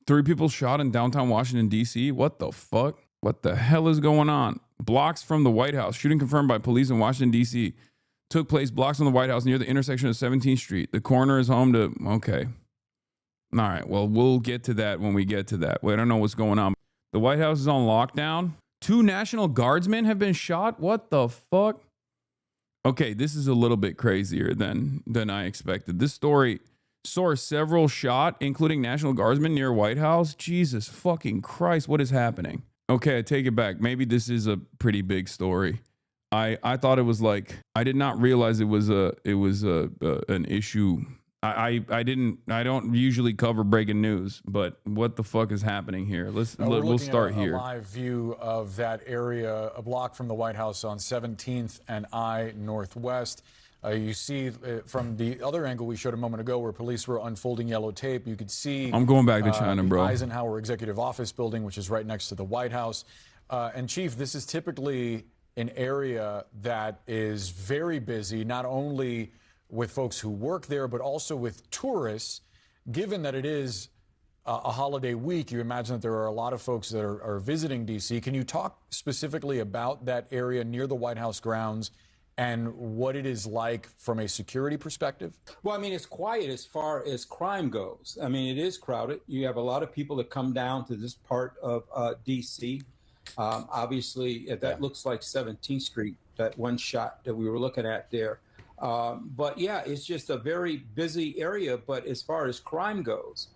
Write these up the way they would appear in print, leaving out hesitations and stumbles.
3 people shot in downtown Washington, D.C. What the fuck? What the hell is going on? Blocks from the White House. Shooting confirmed by police in Washington, D.C. Took place blocks from the White House near the intersection of 17th Street. The coroner is home to... Okay. All right. Well, we'll get to that when we get to that. I don't know what's going on. The White House is on lockdown. 2 National Guardsmen have been shot. What the fuck? Okay, this is a little bit crazier than I expected. This story saw several shot, including National Guardsmen near White House. Jesus fucking Christ, what is happening? Okay, I take it back. Maybe this is a pretty big story. I thought it was like, I did not realize it was an issue. I don't usually cover breaking news, but what the fuck is happening here? We'll start here. A live view of that area, a block from the White House on 17th and I Northwest. You see from the other angle we showed a moment ago where police were unfolding yellow tape, you could see... I'm going back to China, bro. The Eisenhower Executive Office building, which is right next to the White House. And Chief, this is typically an area that is very busy, not only with folks who work there, but also with tourists. Given that it is a holiday week, you imagine that there are a lot of folks that are visiting D.C. Can you talk specifically about that area near the White House grounds and what it is like from a security perspective? Well, I mean, it's quiet as far as crime goes. I mean, it is crowded. You have a lot of people that come down to this part of D.C. Obviously, that looks like 17th Street, that one shot that we were looking at there. But yeah, it's just a very busy area. But as far as crime goes,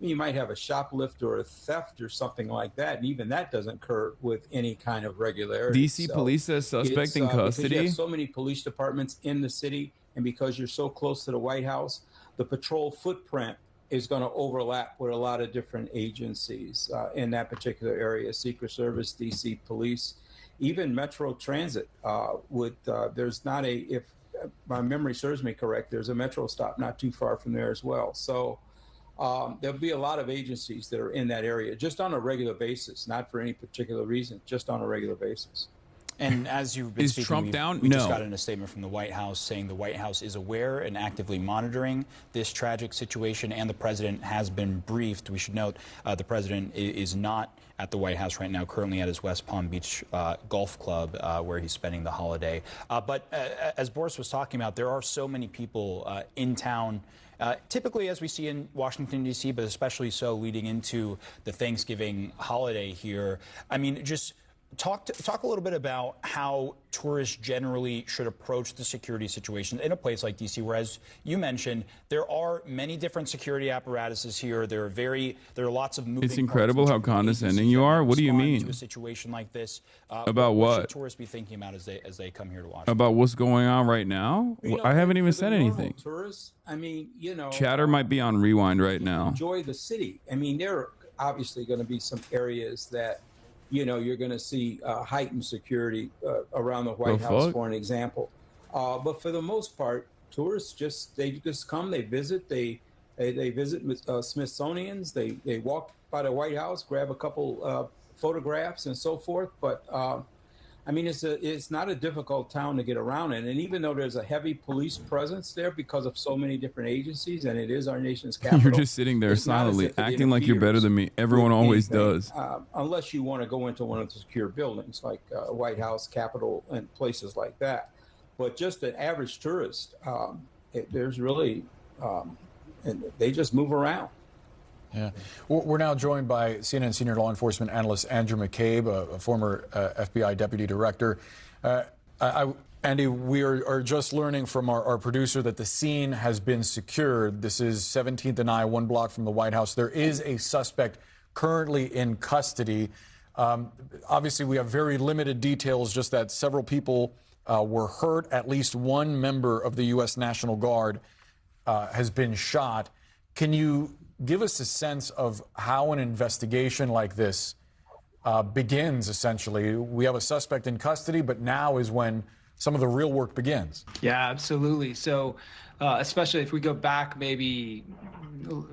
you might have a shoplift or a theft or something like that, and even that doesn't occur with any kind of regularity. DC police says suspect in custody. Because you have so many police departments in the city, and because you're so close to the White House, the patrol footprint is going to overlap with a lot of different agencies in that particular area: Secret Service, DC Police, even Metro Transit. There's not a, if my memory serves me correct, there's a Metro stop not too far from there as well. So there'll be a lot of agencies that are in that area just on a regular basis, not for any particular reason, just on a regular basis. And as you've been speaking, Trump down? we No. just got in a statement from the White House saying the White House is aware and actively monitoring this tragic situation, and the president has been briefed. We should note the president is not at the White House right now, currently at his West Palm Beach golf club where he's spending the holiday. But as Boris was talking about, there are so many people in town. Typically, as we see in Washington, D.C., but especially so leading into the Thanksgiving holiday here. I mean, just talk a little bit about how tourists generally should approach the security situation in a place like D.C., where, as you mentioned, there are many different security apparatuses here. There are lots of moving It's incredible parts how condescending you are. What do you mean? To a situation like this, About what what? should tourists be thinking about as they come here to Washington? About what's going on right now? I haven't even said anything. Tourists, I mean, Chatter might be on rewind right now. Enjoy the city. I mean, there are obviously going to be some areas that, you're going to see heightened security around the White House, for an example. But for the most part, tourists just come, they visit, they visit Smithsonian's, they walk by the White House, grab a couple photographs and so forth. But I mean, it's not a difficult town to get around in. And even though there's a heavy police presence there because of so many different agencies, and it is our nation's capital. You're just sitting there silently, acting like you're better than me. Everyone always does. Unless you want to go into one of the secure buildings like White House, Capitol, and places like that. But just an average tourist, there's really, and they just move around. Yeah. We're now joined by CNN senior law enforcement analyst Andrew McCabe, a former FBI deputy director. Andy, we are just learning from our producer that the scene has been secured. This is 17th and I, one block from the White House. There is a suspect currently in custody. Obviously, we have very limited details, just that several people were hurt. At least one member of the U.S. National Guard has been shot. Can you give us a sense of how an investigation like this begins, essentially? We have a suspect in custody, but now is when some of the real work begins. Yeah, absolutely. So especially if we go back maybe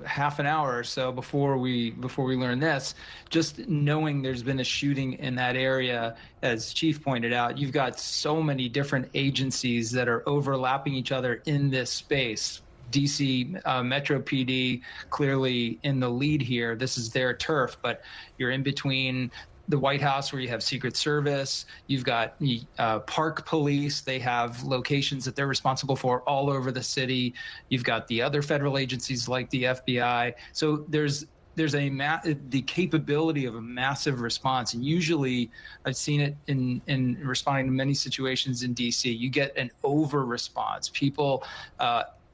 half an hour or so before we learn this, just knowing there's been a shooting in that area, as Chief pointed out, you've got so many different agencies that are overlapping each other in this space. DC Metro PD clearly in the lead here. This is their turf, but you're in between the White House, where you have Secret Service, you've got Park Police. They have locations that they're responsible for all over the city. You've got the other federal agencies like the FBI. So there's the capability of a massive response, and usually I've seen it in responding to many situations in DC. You get an over response. People,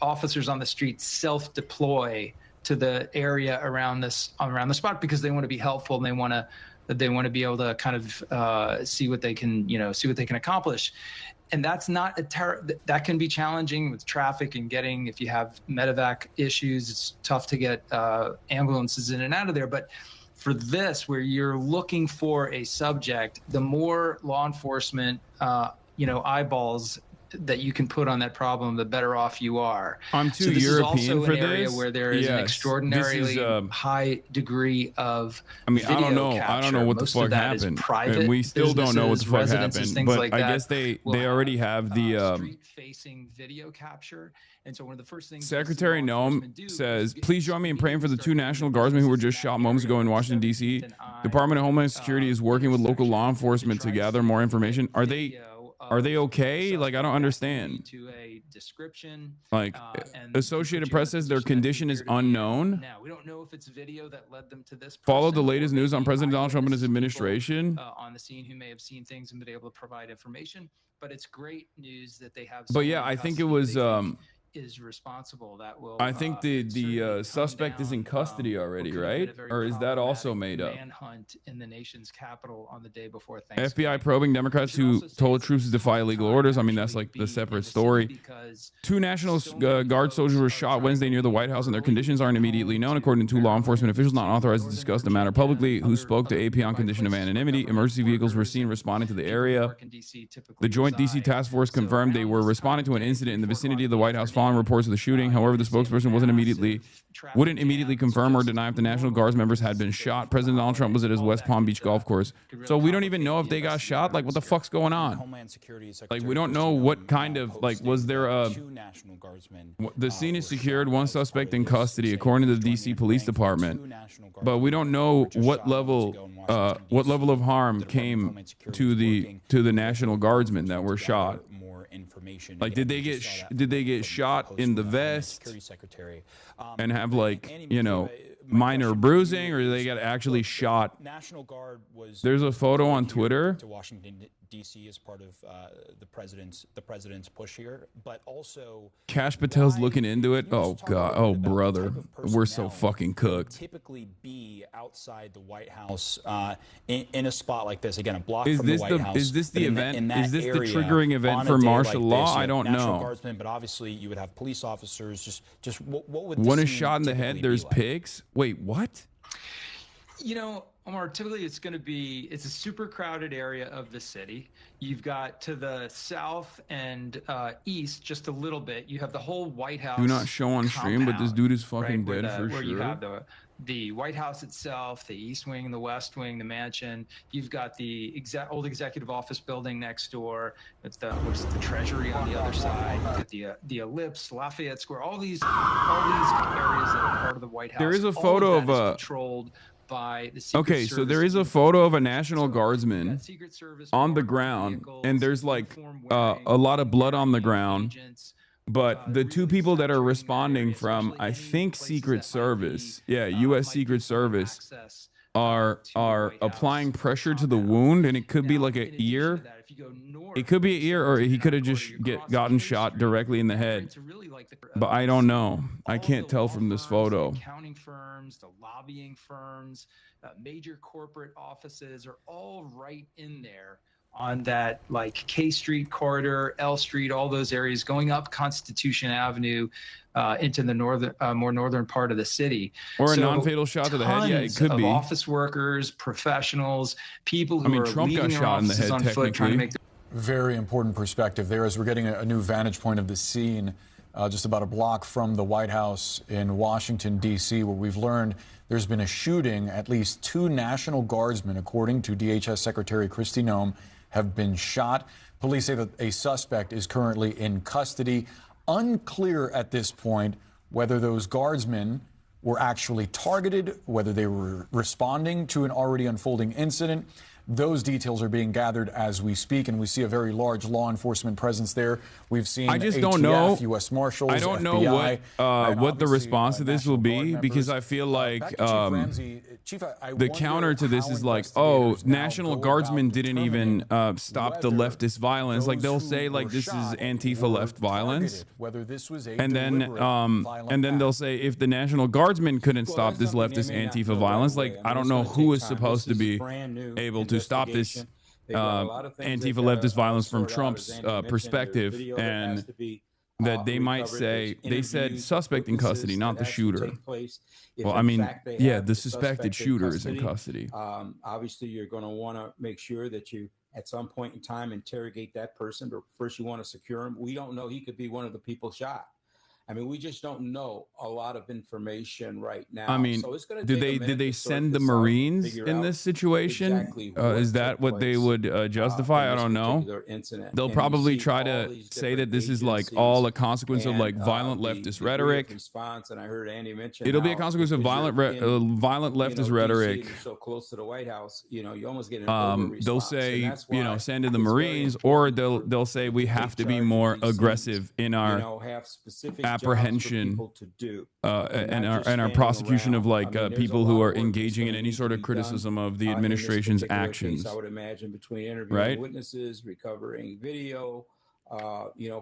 officers on the street, self-deploy to the area around the spot because they want to be helpful and they want to be able to kind of see what they can accomplish. And that's not that can be challenging with traffic and if you have medevac issues, it's tough to get ambulances in and out of there. But for this, where you're looking for a subject, the more law enforcement, eyeballs that you can put on that problem, the better off you are. I'm too European is also for an area this. where there is an extraordinarily high degree of I don't know. capture. I don't know what Most the fuck of that is happened, private and we still don't know what the fuck residences, happened. things But like I that guess they already have the street-facing video capture. And so one of the first things Secretary Noem says, "Please join me in praying for the 2 National Guardsmen who were just shot moments ago in Washington D.C. Department of Homeland Security is working with local law enforcement to gather more information." Are they okay? Like, I don't understand. To a description, like, Associated Press says their condition is unknown. Now, we don't know if it's video that led them to this. Follow the latest news on President Donald Trump and his administration. On the scene who may have seen things and been able to provide information. But it's great news that they have. But yeah, I think it was. Is responsible. That will. I think the suspect is in custody already, right? Or is that also made up? Manhunt in the nation's capital on the day before Thanksgiving. FBI probing Democrats who told troops to defy legal orders. I mean, that's like the separate story. 2 National Guard soldiers were shot Wednesday near the White House, and their conditions aren't immediately known, according to 2 law enforcement officials not authorized to discuss the matter publicly, who spoke to AP on condition of anonymity. Emergency vehicles were seen responding to the area. The Joint DC Task Force confirmed they were responding to an incident in the vicinity of the White House following reports of the shooting. However, the spokesperson wouldn't immediately confirm or deny if the National Guard's members had been shot. President Donald Trump was at his West Palm Beach golf course, so we don't even know if they got shot. Like, what the fuck's going on? Like, we don't know what kind of, like, was there a... The scene is secured, 1 suspect in custody, according to the DC Police Department, but we don't know what level of harm came to the National Guardsmen that were shot. Like, did they get shot in the vest and have, like, minor bruising, or did they get actually shot? There's a photo on Twitter. To Washington D.C. as part of the president's push here, but also Kash Patel's looking into it. Oh god, oh brother, we're so fucking cooked. Typically be outside the White House in a spot like this, again, a block from the White House. Is this the event? Is this the area, triggering event for martial law? I don't National know. Guardsmen, but obviously you would have police officers. Just what would one is shot in the head? There's pigs. Wait, what? Omar, typically it's a super crowded area of the city. You've got to the south and east just a little bit. You have the whole White House. Do not show on stream, but this dude is fucking dead for where sure. You have the White House itself, the East Wing, the West Wing, the mansion. You've got the old executive office building next door. It's the Treasury on the other side. You've got the Ellipse, Lafayette Square. All these areas that are part of the White House. There is a photo of a controlled by the Secret okay, Service. so there is a photo of a National Guardsman on the ground, and there's like a lot of blood on the ground. But the 2 people that are responding from, I think, Secret Service, U.S. Secret Service, are applying pressure to the wound, and it could be like an ear. It could be an ear, or he could have just gotten shot directly in the head. But I don't know. I can't tell from this photo. Accounting firms, the lobbying firms, major corporate offices are all right in there on that, like, K Street corridor, L Street, all those areas going up Constitution Avenue into the more northern part of the city. Or a non-fatal shot to the head. Yeah, it could be. Office workers, professionals, people who are Trump leaving got their shot in the offices head, on foot trying to make. Very important perspective there as we're getting a new vantage point of the scene just about a block from the White House in Washington, D.C., where we've learned there's been a shooting. At least 2 National Guardsmen, according to DHS Secretary Kristi Noem, have been shot. Police say that a suspect is currently in custody. Unclear at this point whether those guardsmen were actually targeted, whether they were responding to an already unfolding incident. Those details are being gathered as we speak, and we see a very large law enforcement presence there. We've seen I just ATF, don't know. U.S. Marshals, I don't FBI, know what the response to this will be, because I feel like the counter to this is like, oh, National Guardsmen didn't even stop the leftist violence. Like they'll say like this is Antifa left violence, and then they'll say if the National Guardsmen couldn't stop this leftist Antifa violence, like I don't know who is supposed to be able to stop this Antifa leftist violence from Trump's perspective, and that they might say, they said suspect in custody, not the shooter. Well, I mean, yeah, the suspected shooter is in custody. Obviously, you're going to want to make sure that you, at some point in time, interrogate that person, but first you want to secure him. We don't know. He could be one of the people shot. I mean, we just don't know a lot of information right now. I mean, so it's gonna did they send the Marines in this situation? Exactly is that what they would justify? I don't know. They'll probably try to say that this is like all a consequence of like violent leftist rhetoric. Response, and I heard Andy mention it'll be a consequence of violent leftist rhetoric. So close to the White House, you almost get an they'll say, send in the Marines, or they'll say we have to be more aggressive in our apprehension and our prosecution of like people who are engaging in any sort of criticism of the administration's actions. I would imagine between interviewing witnesses, recovering video,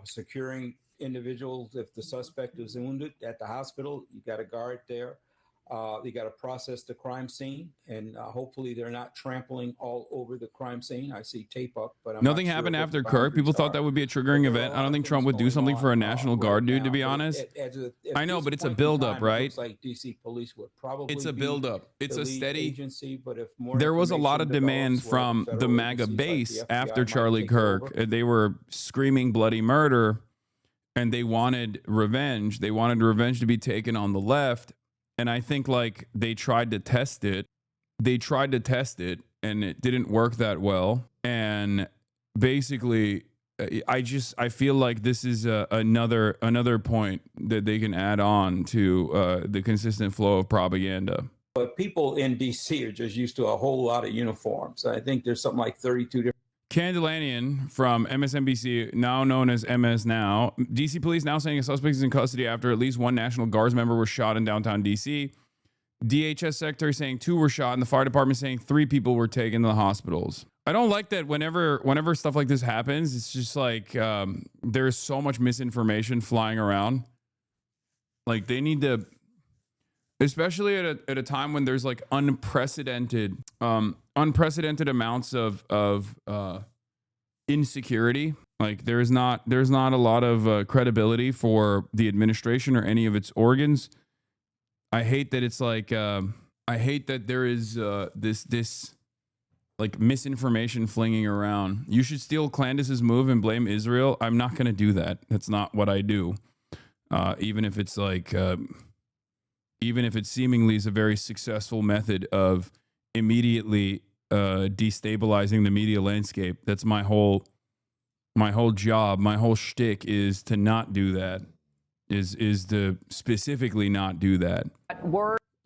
securing individuals. If the suspect is wounded at the hospital, you got a guard there. You got to process the crime scene, and hopefully they're not trampling all over the crime scene. I see tape up, but nothing happened after Kirk. People thought that would be a triggering event. I don't think Trump would do something for a National Guard dude, to be honest. I know, but it's a buildup, right? Like DC police would probably it's a buildup. It's a steady agency, but if there was a lot of demand from the MAGA base after Charlie Kirk. They were screaming bloody murder, and they wanted revenge. They wanted revenge to be taken on the left. And I think like they tried to test it. And it didn't work that well. And basically, I feel like this is another point that they can add on to the consistent flow of propaganda. But people in D.C. are just used to a whole lot of uniforms. I think there's something like 32 different. Candelanian from MSNBC, now known as MS Now. DC police now saying a suspect is in custody after at least one National Guards member was shot in downtown DC. DHS secretary saying 2 were shot, and the fire department saying 3 people were taken to the hospitals. I don't like that whenever stuff like this happens, it's just like there's so much misinformation flying around. Like they need to, especially at a time when there's like unprecedented amounts of insecurity. Like there's not a lot of credibility for the administration or any of its organs. I hate that it's like I hate that there is this like misinformation flinging around. You should steal Clandis's move and blame Israel. I'm not going to do that. That's not what I do. Even if it's like even if it seemingly is a very successful method of immediately destabilizing the media landscape. That's my whole job. My whole shtick is to not do that. Is to specifically not do that.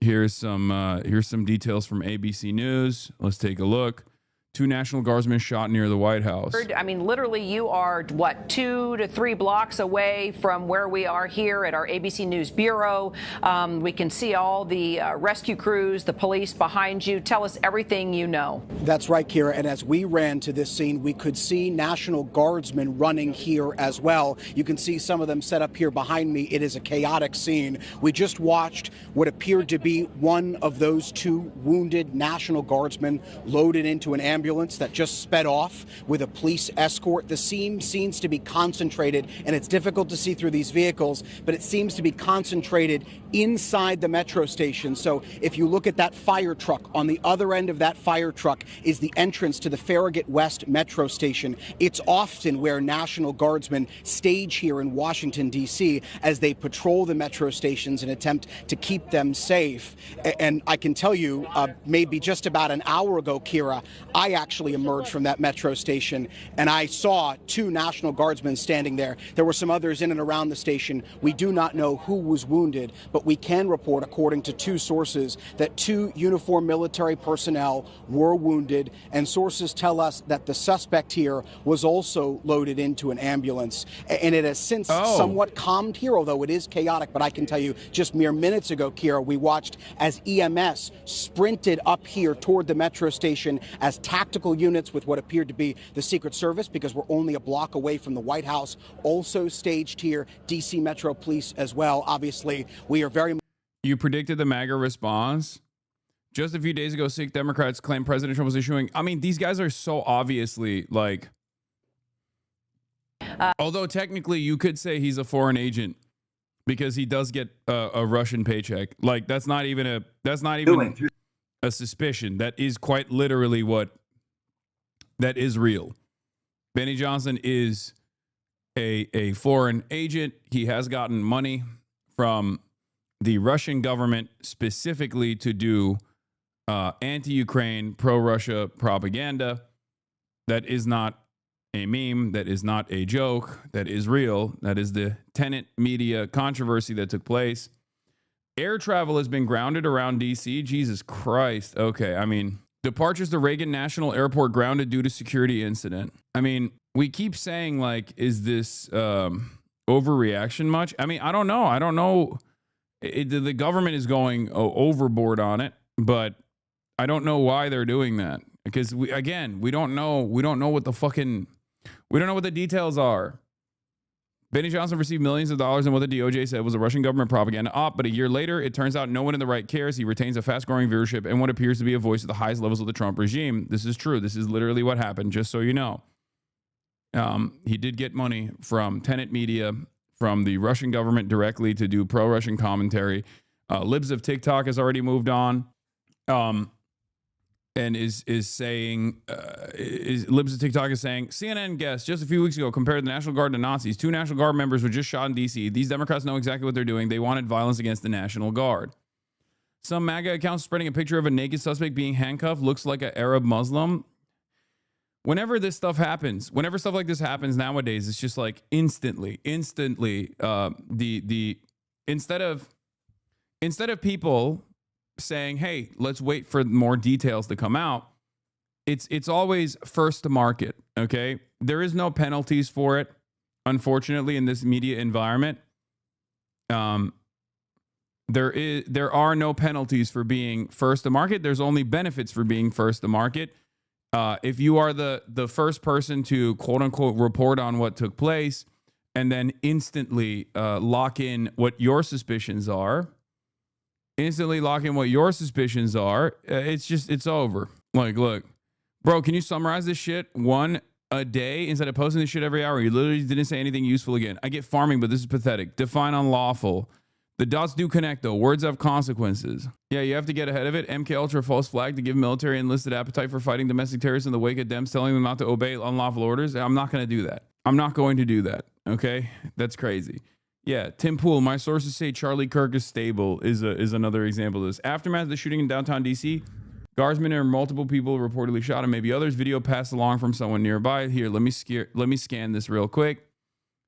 Here's some details from ABC News. Let's take a look. 2 National Guardsmen shot near the White House. I mean, literally, you are, 2 to 3 blocks away from where we are here at our ABC News Bureau. We can see all the rescue crews, the police behind you. Tell us everything you know. That's right, Kira. And as we ran to this scene, we could see National Guardsmen running here as well. You can see some of them set up here behind me. It is a chaotic scene. We just watched what appeared to be one of those 2 wounded National Guardsmen loaded into an ambulance that just sped off with a police escort. The scene seems to be concentrated, and it's difficult to see through these vehicles, but it seems to be concentrated inside the metro station. So if you look at that fire truck, on the other end of that fire truck is the entrance to the Farragut West metro station. It's often where National Guardsmen stage here in Washington, D.C. as they patrol the metro stations and attempt to keep them safe. And I can tell you, maybe just about an hour ago, Kira, I actually emerged from that metro station, and I saw 2 National Guardsmen standing there. There were some others in and around the station. We do not know who was wounded, but we can report, according to 2 sources, that 2 uniformed military personnel were wounded, and sources tell us that the suspect here was also loaded into an ambulance. And it has since somewhat calmed here, although it is chaotic. But I can tell you, just mere minutes ago, Kira, we watched as EMS sprinted up here toward the metro station as tactical units with what appeared to be the Secret Service, because we're only a block away from the White House, also staged here. DC Metro Police as well. Obviously, we are very... You predicted the MAGA response. Just a few days ago, Sikh Democrats claimed President Trump was issuing... I mean, these guys are so obviously like... although technically you could say he's a foreign agent because he does get a Russian paycheck. Like, that's not even a suspicion. That is quite literally that is real. Benny Johnson is a foreign agent. He has gotten money from the Russian government specifically to do anti-Ukraine, pro-Russia propaganda. That is not a meme. That is not a joke. That is real. That is the Tenet media controversy that took place. Air travel has been grounded around D.C. Jesus Christ. Okay, I mean, departures to Reagan National Airport grounded due to security incident. I mean, we keep saying, like, is this overreaction much? I mean, I don't know. The government is going overboard on it, but I don't know why they're doing that. Because we don't know what the details are. Benny Johnson received millions of dollars in what the DOJ said was a Russian government propaganda op, but a year later, it turns out no one in the right cares. He retains a fast-growing viewership and what appears to be a voice at the highest levels of the Trump regime. This is true. This is literally what happened, just so you know. He did get money from Tenet Media, from the Russian government directly to do pro-Russian commentary. Libs of TikTok has already moved on. And is saying, Libs of TikTok is saying, CNN guest just a few weeks ago compared the National Guard to Nazis. 2 National Guard members were just shot in D.C. These Democrats know exactly what they're doing. They wanted violence against the National Guard. Some MAGA accounts spreading a picture of a naked suspect being handcuffed looks like an Arab Muslim. Whenever this stuff happens, whenever stuff like this happens nowadays, it's just like instantly, instead of people saying, hey, let's wait for more details to come out, it's always first to market. Okay, there is no penalties for it, unfortunately, in this media environment. There are no penalties for being first to market. There's only benefits for being first to market. If you are the first person to quote unquote report on what took place and then instantly lock in what your suspicions are, it's over. Like, look, bro, can you summarize this shit one a day instead of posting this shit every hour? You literally didn't say anything useful again. I get farming, but this is pathetic. Define unlawful. The dots do connect, though. Words have consequences. Yeah, you have to get ahead of it. MK Ultra false flag to give military enlisted appetite for fighting domestic terrorists in the wake of Dems telling them not to obey unlawful orders. I'm not going to do that. I'm not going to do that. Okay? That's crazy. Yeah, Tim Pool, my sources say Charlie Kirk is stable is another example of this. Aftermath of the shooting in downtown D.C., Guardsmen and multiple people reportedly shot and maybe others. Video passed along from someone nearby. Here, let me scan this real quick.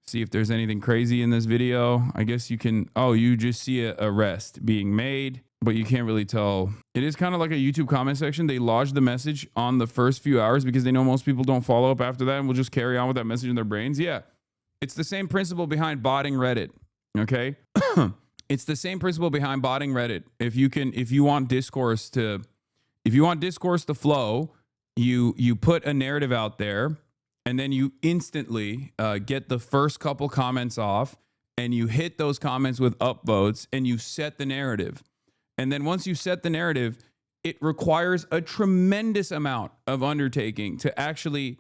See if there's anything crazy in this video. I guess you can... Oh, you just see an arrest being made, but you can't really tell. It is kind of like a YouTube comment section. They lodge the message on the first few hours because they know most people don't follow up after that and will just carry on with that message in their brains. Yeah. It's the same principle behind botting Reddit, okay? It's the same principle behind botting Reddit. If you want discourse to flow, you put a narrative out there, and then you instantly get the first couple comments off, and you hit those comments with upvotes, and you set the narrative. And then once you set the narrative, it requires a tremendous amount of undertaking to actually...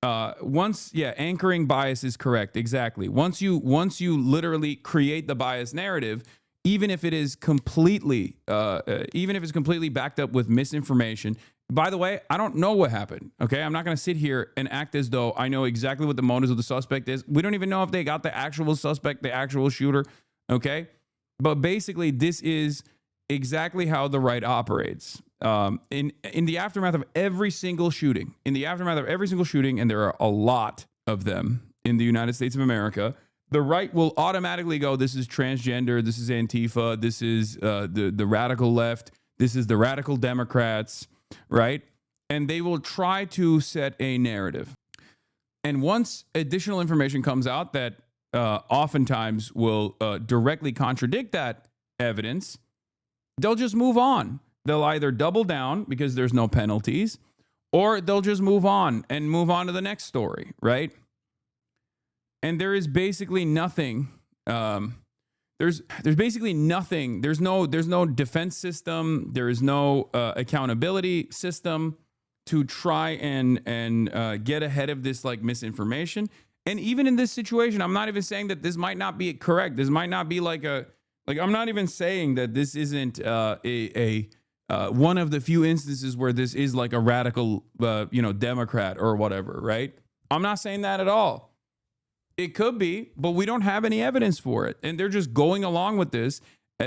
anchoring bias is correct. Exactly. Once you literally create the bias narrative, even if it is completely backed up with misinformation. By the way, I don't know what happened. Okay. I'm not going to sit here and act as though I know exactly what the motives of the suspect is. We don't even know if they got the actual suspect, the actual shooter. Okay. But basically this is exactly how the right operates. in the aftermath of every single shooting, and there are a lot of them in the United States of America, the right will automatically go, this is transgender, this is Antifa, this is the radical left, this is the radical Democrats, right? And they will try to set a narrative. And once additional information comes out that oftentimes will directly contradict that evidence, they'll just move on. They'll either double down because there's no penalties, or they'll just move on to the next story, right? And there is basically nothing. There's basically nothing. There's no defense system. There is no accountability system to try and get ahead of this like misinformation. And even in this situation, I'm not even saying that this might not be correct. This might not be I'm not even saying that this isn't one of the few instances where this is like a radical, Democrat or whatever, right? I'm not saying that at all. It could be, but we don't have any evidence for it. And they're just going along with this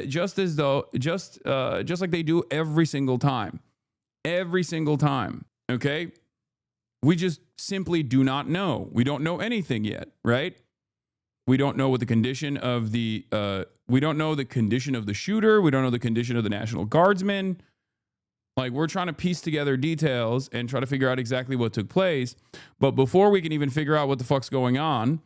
just like they do every single time. Every single time. Okay? We just simply do not know. We don't know anything yet, right? We don't know what the condition of we don't know the condition of the shooter. We don't know the condition of the National Guardsman. Like, we're trying to piece together details and try to figure out exactly what took place. But before we can even figure out what the fuck's going on,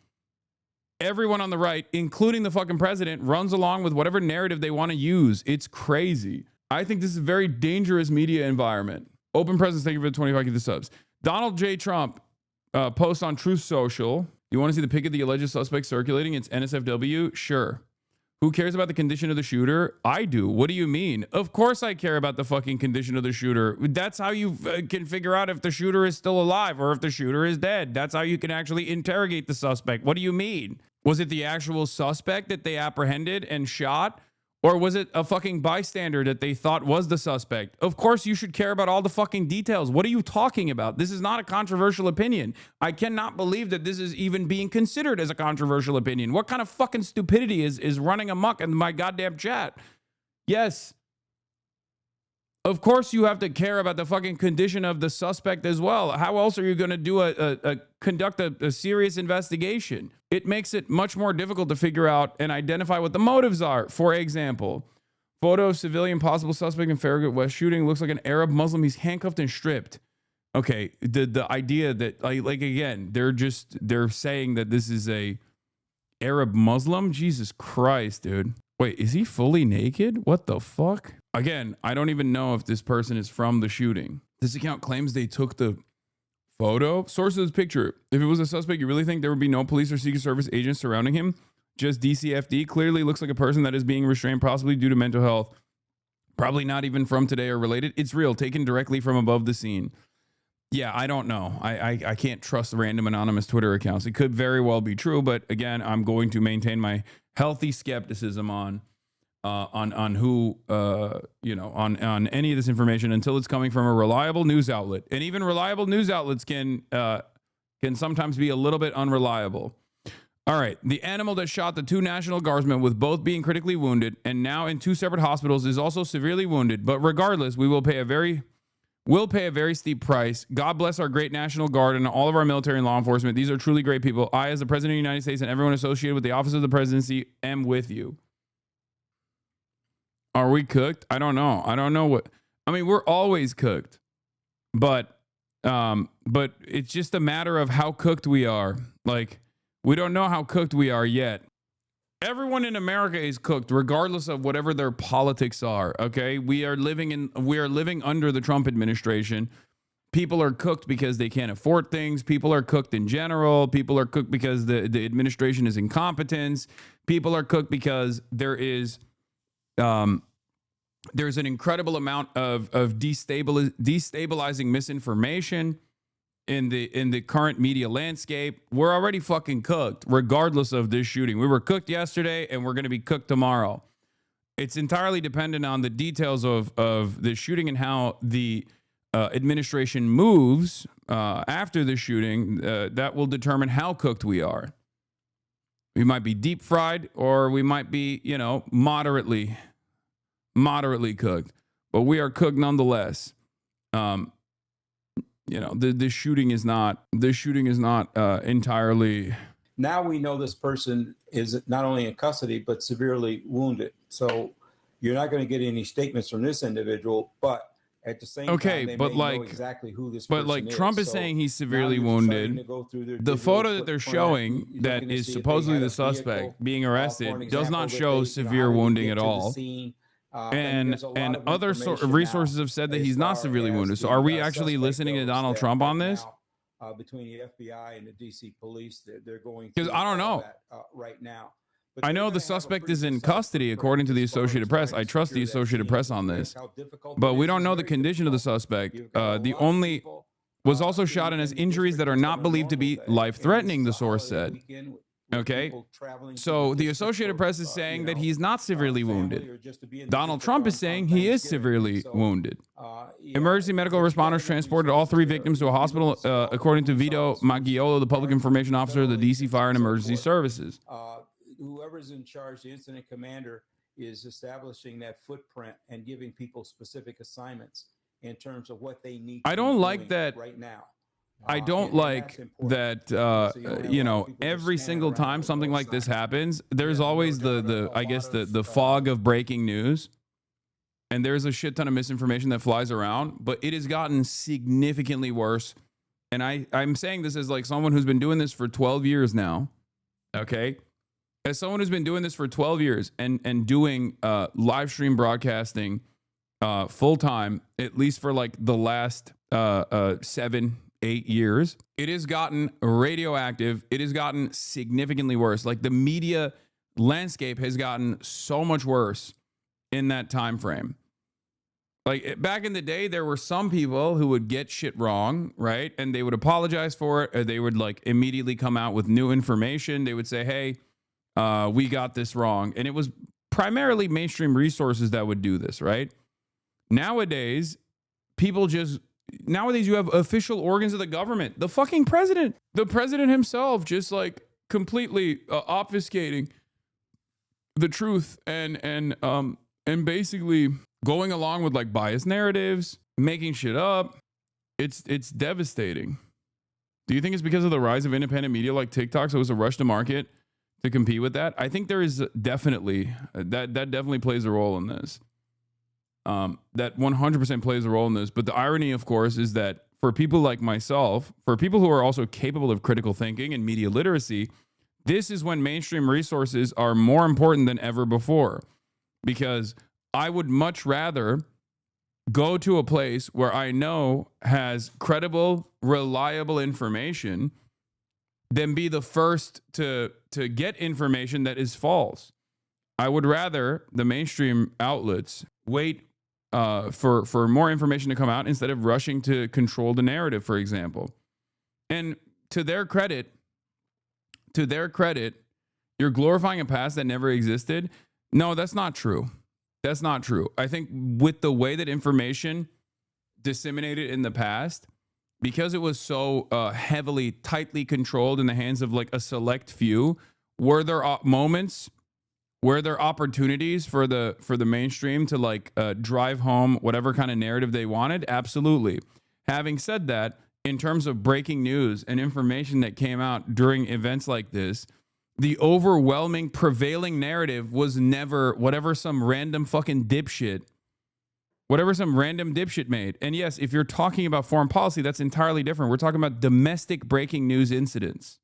everyone on the right, including the fucking president, runs along with whatever narrative they want to use. It's crazy. I think this is a very dangerous media environment. Open Presence, thank you for the 25 of the subs. Donald J. Trump posts on Truth Social. You want to see the pic of the alleged suspect circulating? It's NSFW? Sure. Who cares about the condition of the shooter? I do. What do you mean? Of course I care about the fucking condition of the shooter. That's how you can figure out if the shooter is still alive or if the shooter is dead. That's how you can actually interrogate the suspect. What do you mean? Was it the actual suspect that they apprehended and shot? Or was it a fucking bystander that they thought was the suspect? Of course you should care about all the fucking details. What are you talking about? This is not a controversial opinion. I cannot believe that this is even being considered as a controversial opinion. What kind of fucking stupidity is running amok in my goddamn chat? Yes. Of course you have to care about the fucking condition of the suspect as well. How else are you going to do conduct a serious investigation? It makes it much more difficult to figure out and identify what the motives are. For example, photo of civilian possible suspect in Farragut West shooting, looks like an Arab Muslim. He's handcuffed and stripped. Okay, the idea that like again, they're saying that this is a Arab Muslim. Jesus Christ, dude. Wait, is he fully naked? What the fuck? Again, I don't even know if this person is from the shooting. This account claims they took the photo. Source of this picture. If it was a suspect, you really think there would be no police or Secret Service agents surrounding him? Just DCFD? Clearly looks like a person that is being restrained, possibly due to mental health. Probably not even from today or related. It's real, taken directly from above the scene. Yeah, I don't know. I can't trust random anonymous Twitter accounts. It could very well be true, but again, I'm going to maintain my healthy skepticism on who on any of this information until it's coming from a reliable news outlet. And even reliable news outlets can sometimes be a little bit unreliable. All right, the animal that shot the two National Guardsmen, with both being critically wounded and now in two separate hospitals, is also severely wounded. But regardless, we'll pay a very steep price. God bless our great National Guard and all of our military and law enforcement. These are truly great people. I, as the President of the United States, and everyone associated with the office of the presidency, am with you. Are we cooked? I don't know. I don't know what. I mean, we're always cooked, but it's just a matter of how cooked we are. Like, we don't know how cooked we are yet. Everyone in America is cooked, regardless of whatever their politics are. Okay, we are living under the Trump administration. People are cooked because they can't afford things. People are cooked in general. People are cooked because the administration is incompetence. People are cooked because there's an incredible amount of destabilizing misinformation in the current media landscape. We're already fucking cooked, regardless of this shooting. We were cooked yesterday, and we're going to be cooked tomorrow. It's entirely dependent on the details of the shooting and how the administration moves after the shooting. That will determine how cooked we are. We might be deep fried, or we might be, moderately cooked. but we are cooked nonetheless. This shooting is not entirely. Now we know this person is not only in custody, but severely wounded. So you're not going to get any statements from this individual, but at the same time, they may know exactly who this person is. But like Trump is saying he's severely wounded. The photo that they're showing that is supposedly the suspect being arrested does not show severe wounding at all. And other resources have said that he's not severely wounded. So are we actually listening to Donald Trump on this? Between the FBI and the DC police, they're going because I don't know right now. I know the suspect is in custody, according to the Associated Press. I trust the Associated Press on this, but we don't know the condition of the suspect. The only was also shot and has injuries that are not believed to be life-threatening, the source said. Okay, so the Associated Press is saying that he's not severely wounded. Donald Trump is saying he is severely wounded. Emergency medical responders transported all 3 victims to a hospital, according to Vito Maggiolo, the public information officer of the DC Fire and Emergency Services. Whoever's in charge, the incident commander, is establishing that footprint and giving people specific assignments in terms of what they need. I don't like that right now. I don't like that, every single time something like this happens, there's always the fog of breaking news. And there's a shit ton of misinformation that flies around, but it has gotten significantly worse. And I'm saying this as like someone who's been doing this for 12 years now. Okay. As someone who's been doing this for 12 years and doing live stream broadcasting full time, at least for like the last 7-8 years, it has gotten radioactive. It has gotten significantly worse. Like the media landscape has gotten so much worse in that time frame. Like back in the day, there were some people who would get shit wrong, right? And they would apologize for it. Or they would like immediately come out with new information. They would say, hey, we got this wrong. And it was primarily mainstream resources that would do this, right? Nowadays, you have official organs of the government. The fucking president. The president himself just like completely obfuscating the truth and basically going along with like biased narratives, making shit up. It's devastating. Do you think it's because of the rise of independent media like TikTok, so it was a rush to market to compete with that? I think there is definitely that definitely plays a role in this. That 100% plays a role in this. But the irony, of course, is that for people like myself, for people who are also capable of critical thinking and media literacy, this is when mainstream resources are more important than ever before. Because I would much rather go to a place where I know has credible, reliable information than be the first to get information that is false. I would rather the mainstream outlets wait for more information to come out instead of rushing to control the narrative, for example. And to their credit, you're glorifying a past that never existed. No, that's not true. That's not true. I think with the way that information disseminated in the past, because it was so heavily, tightly controlled in the hands of like a select few, were there moments, were there opportunities for the mainstream to like drive home whatever kind of narrative they wanted? Absolutely. Having said that, in terms of breaking news and information that came out during events like this, the overwhelming prevailing narrative was never whatever some random dipshit made. And yes, if you're talking about foreign policy, that's entirely different. We're talking about domestic breaking news incidents.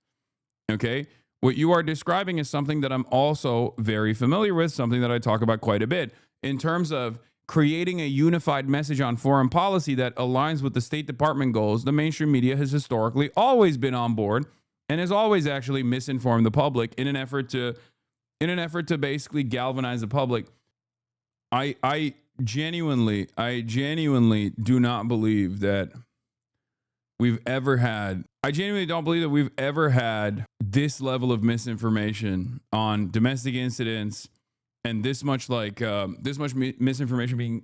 Okay? What you are describing is something that I'm also very familiar with, something that I talk about quite a bit in terms of creating a unified message on foreign policy that aligns with the State Department goals. The mainstream media has historically always been on board and has always actually misinformed the public in an effort to basically galvanize the public. I genuinely do not believe that we've ever had. I genuinely don't believe that we've ever had this level of misinformation on domestic incidents and this much misinformation being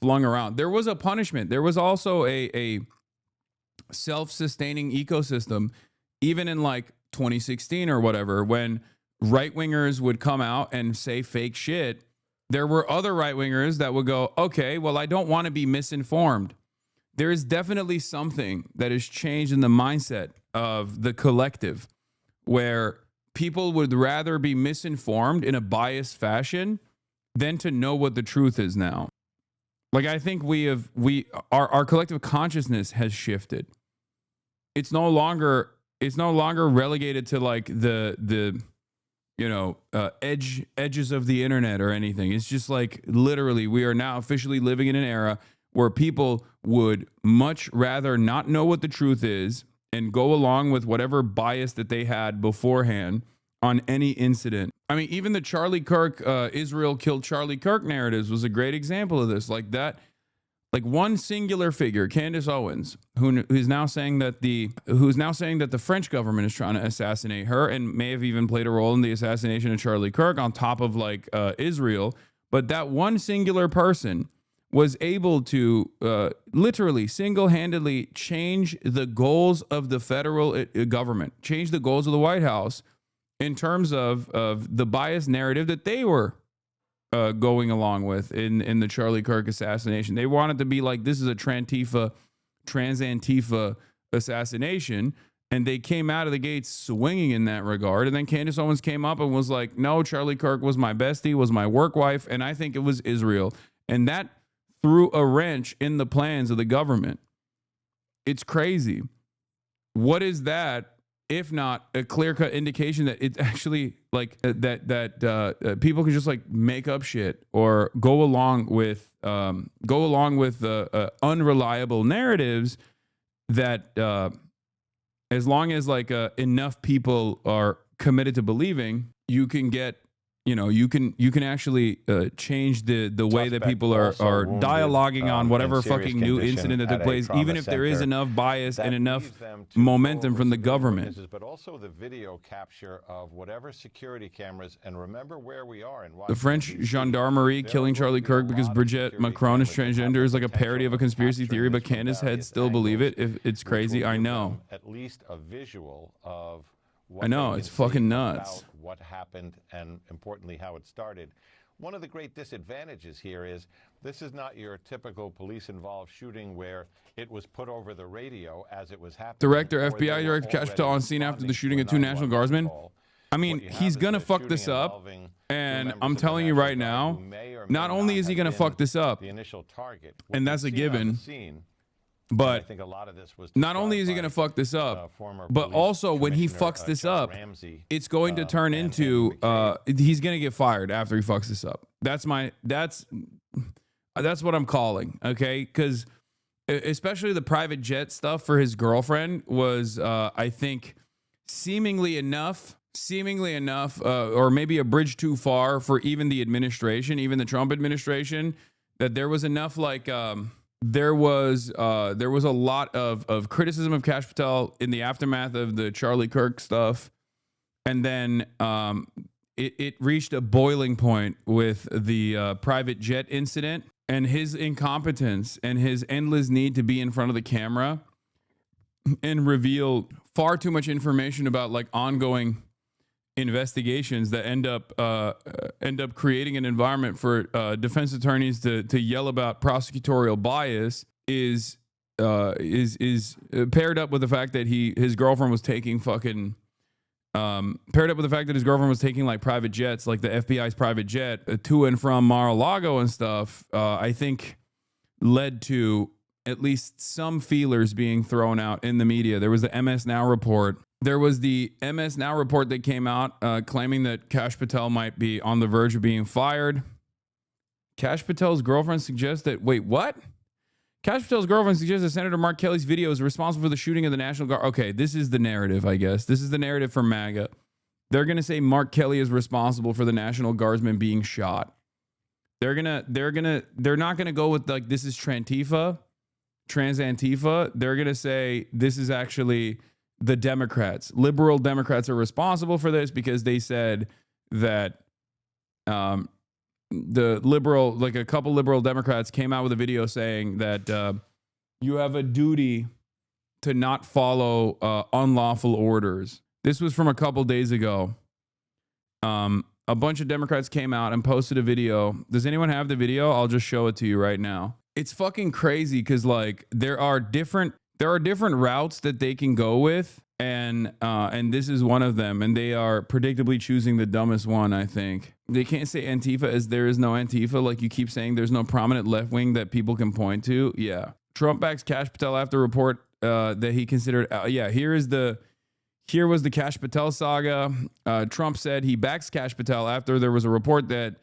flung around. There was a punishment. There was also a self-sustaining ecosystem, even in like 2016 or whatever, when right-wingers would come out and say fake shit There were other right-wingers that would go, okay, well, I don't want to be misinformed. There is definitely something that has changed in the mindset of the collective where people would rather be misinformed in a biased fashion than to know what the truth is now. Like, I think our collective consciousness has shifted. It's no longer relegated to like the edges of the internet or anything. It's just like literally we are now officially living in an era where people would much rather not know what the truth is and go along with whatever bias that they had beforehand on any incident. I mean, even the Charlie Kirk, Israel killed Charlie Kirk narratives was a great example of this. Like that, like one singular figure, Candace Owens, who's now saying that the French government is trying to assassinate her and may have even played a role in the assassination of Charlie Kirk on top of like Israel. But that one singular person was able to literally single-handedly change the goals of the federal government, change the goals of the White House in terms of the biased narrative that they were going along with in the Charlie Kirk assassination. They wanted to be like, this is a trans-Antifa assassination, and they came out of the gates swinging in that regard. And then Candace Owens came up and was like, no, Charlie Kirk was my bestie, was my work wife, and I think it was Israel. And that threw a wrench in the plans of the government. It's crazy. What is that if not a clear-cut indication that it's actually like that people can just like make up shit or go along with unreliable narratives that as long as like enough people are committed to believing, you can get, you can actually change the way that people are dialoguing on whatever fucking new incident that took place, even if there is enough bias and enough momentum from the government. But also the video capture of whatever security cameras, and remember where we are in the French gendarmerie killing Charlie Kirk because Brigitte Macron is transgender is like a parody of a conspiracy theory, but Candace head still believe it. If it's crazy, I know. At least a visual of I know, it's fucking nuts. What happened and, importantly, how it started. One of the great disadvantages here is this is not your typical police-involved shooting where it was put over the radio as it was happening. Director, FBI Director Kash Patel on scene after the shooting of 2 National Guardsmen. I mean, he's going to fuck this up, and I'm telling you right now, not only is he going to fuck this up, and that's a given, but I think a lot of this was not only is he going to fuck this up, but also when he fucks this up, it's going to turn into he's going to get fired after he fucks this up. That's what I'm calling, okay? Because especially the private jet stuff for his girlfriend was, I think, seemingly enough, or maybe a bridge too far for even the administration, even the Trump administration, that there was enough like. There was a lot of criticism of Kash Patel in the aftermath of the Charlie Kirk stuff, and then it reached a boiling point with the private jet incident and his incompetence and his endless need to be in front of the camera and reveal far too much information about like ongoing investigations that end up creating an environment for defense attorneys to yell about prosecutorial bias is paired up with the fact that his girlfriend was taking fucking paired up with the fact that his girlfriend was taking like private jets, like the FBI's private jet, to and from Mar-a-Lago and stuff. I think led to at least some feelers being thrown out in the media. There was the MS Now report. There was the MS Now report that came out claiming that Kash Patel might be on the verge of being fired. Kash Patel's girlfriend suggests that, wait, what? Kash Patel's girlfriend suggests that Senator Mark Kelly's video is responsible for the shooting of the National Guard. Okay, this is the narrative, I guess. This is the narrative for MAGA. They're going to say Mark Kelly is responsible for the National Guardsman being shot. They're not going to go with like, this is trans-Antifa. They're going to say this is actually the Democrats. Liberal Democrats are responsible for this because they said that the liberal, like a couple liberal Democrats came out with a video saying that you have a duty to not follow unlawful orders. This was from a couple days ago. a bunch of Democrats came out and posted a video. Does anyone have the video? I'll just show it to you right now. It's fucking crazy because like there are different routes that they can go with, and this is one of them, and they are predictably choosing the dumbest one. I think they can't say Antifa as there is no Antifa. Like you keep saying, there's no prominent left wing that people can point to. Yeah, Trump backs Kash Patel after report that he considered. Here was the Kash Patel saga. Trump said he backs Kash Patel after there was a report that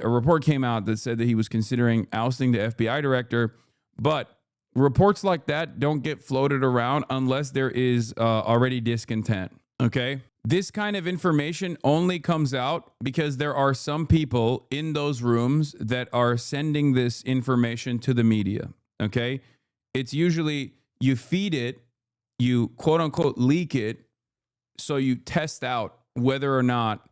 a report came out that said that he was considering ousting the FBI director, but reports like that don't get floated around unless there is already discontent. Okay. This kind of information only comes out because there are some people in those rooms that are sending this information to the media. Okay. It's usually you feed it, you quote unquote leak it, so you test out whether or not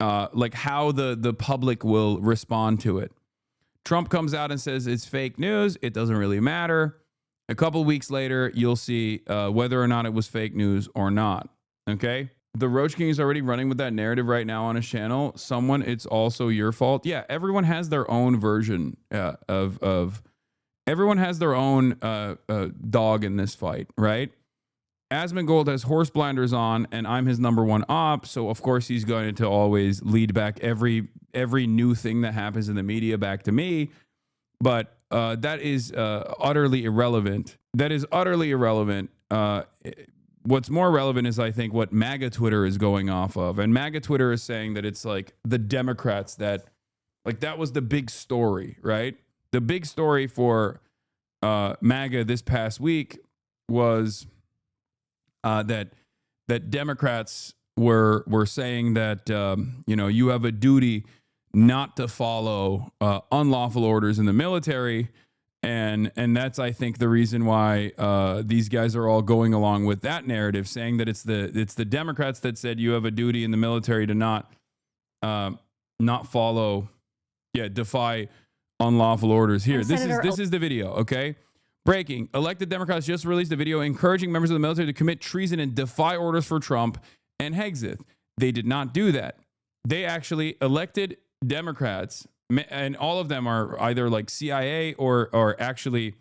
like how the public will respond to it. Trump comes out and says it's fake news. It doesn't really matter. A couple weeks later, you'll see whether or not it was fake news or not. Okay. The Roach King is already running with that narrative right now on his channel. It's also your fault. Yeah. Everyone has their own version of everyone has their own dog in this fight, right? Asmongold has horse blinders on, and I'm his number one op. So of course he's going to always lead back every new thing that happens in the media back to me. But that is utterly irrelevant. That is utterly irrelevant. What's more relevant is, I think, what MAGA Twitter is going off of. And MAGA Twitter is saying that it's like the Democrats that was the big story, right? The big story for MAGA this past week was that Democrats were saying that you have a duty not to follow unlawful orders in the military, and that's, I think, the reason why these guys are all going along with that narrative, saying that it's the Democrats that said you have a duty in the military to not follow, defy unlawful orders. Here, this is the video. Okay. Breaking. Elected Democrats just released a video encouraging members of the military to commit treason and defy orders for Trump and Hexeth. They did not do that. They actually elected Democrats, and all of them are either like CIA or actually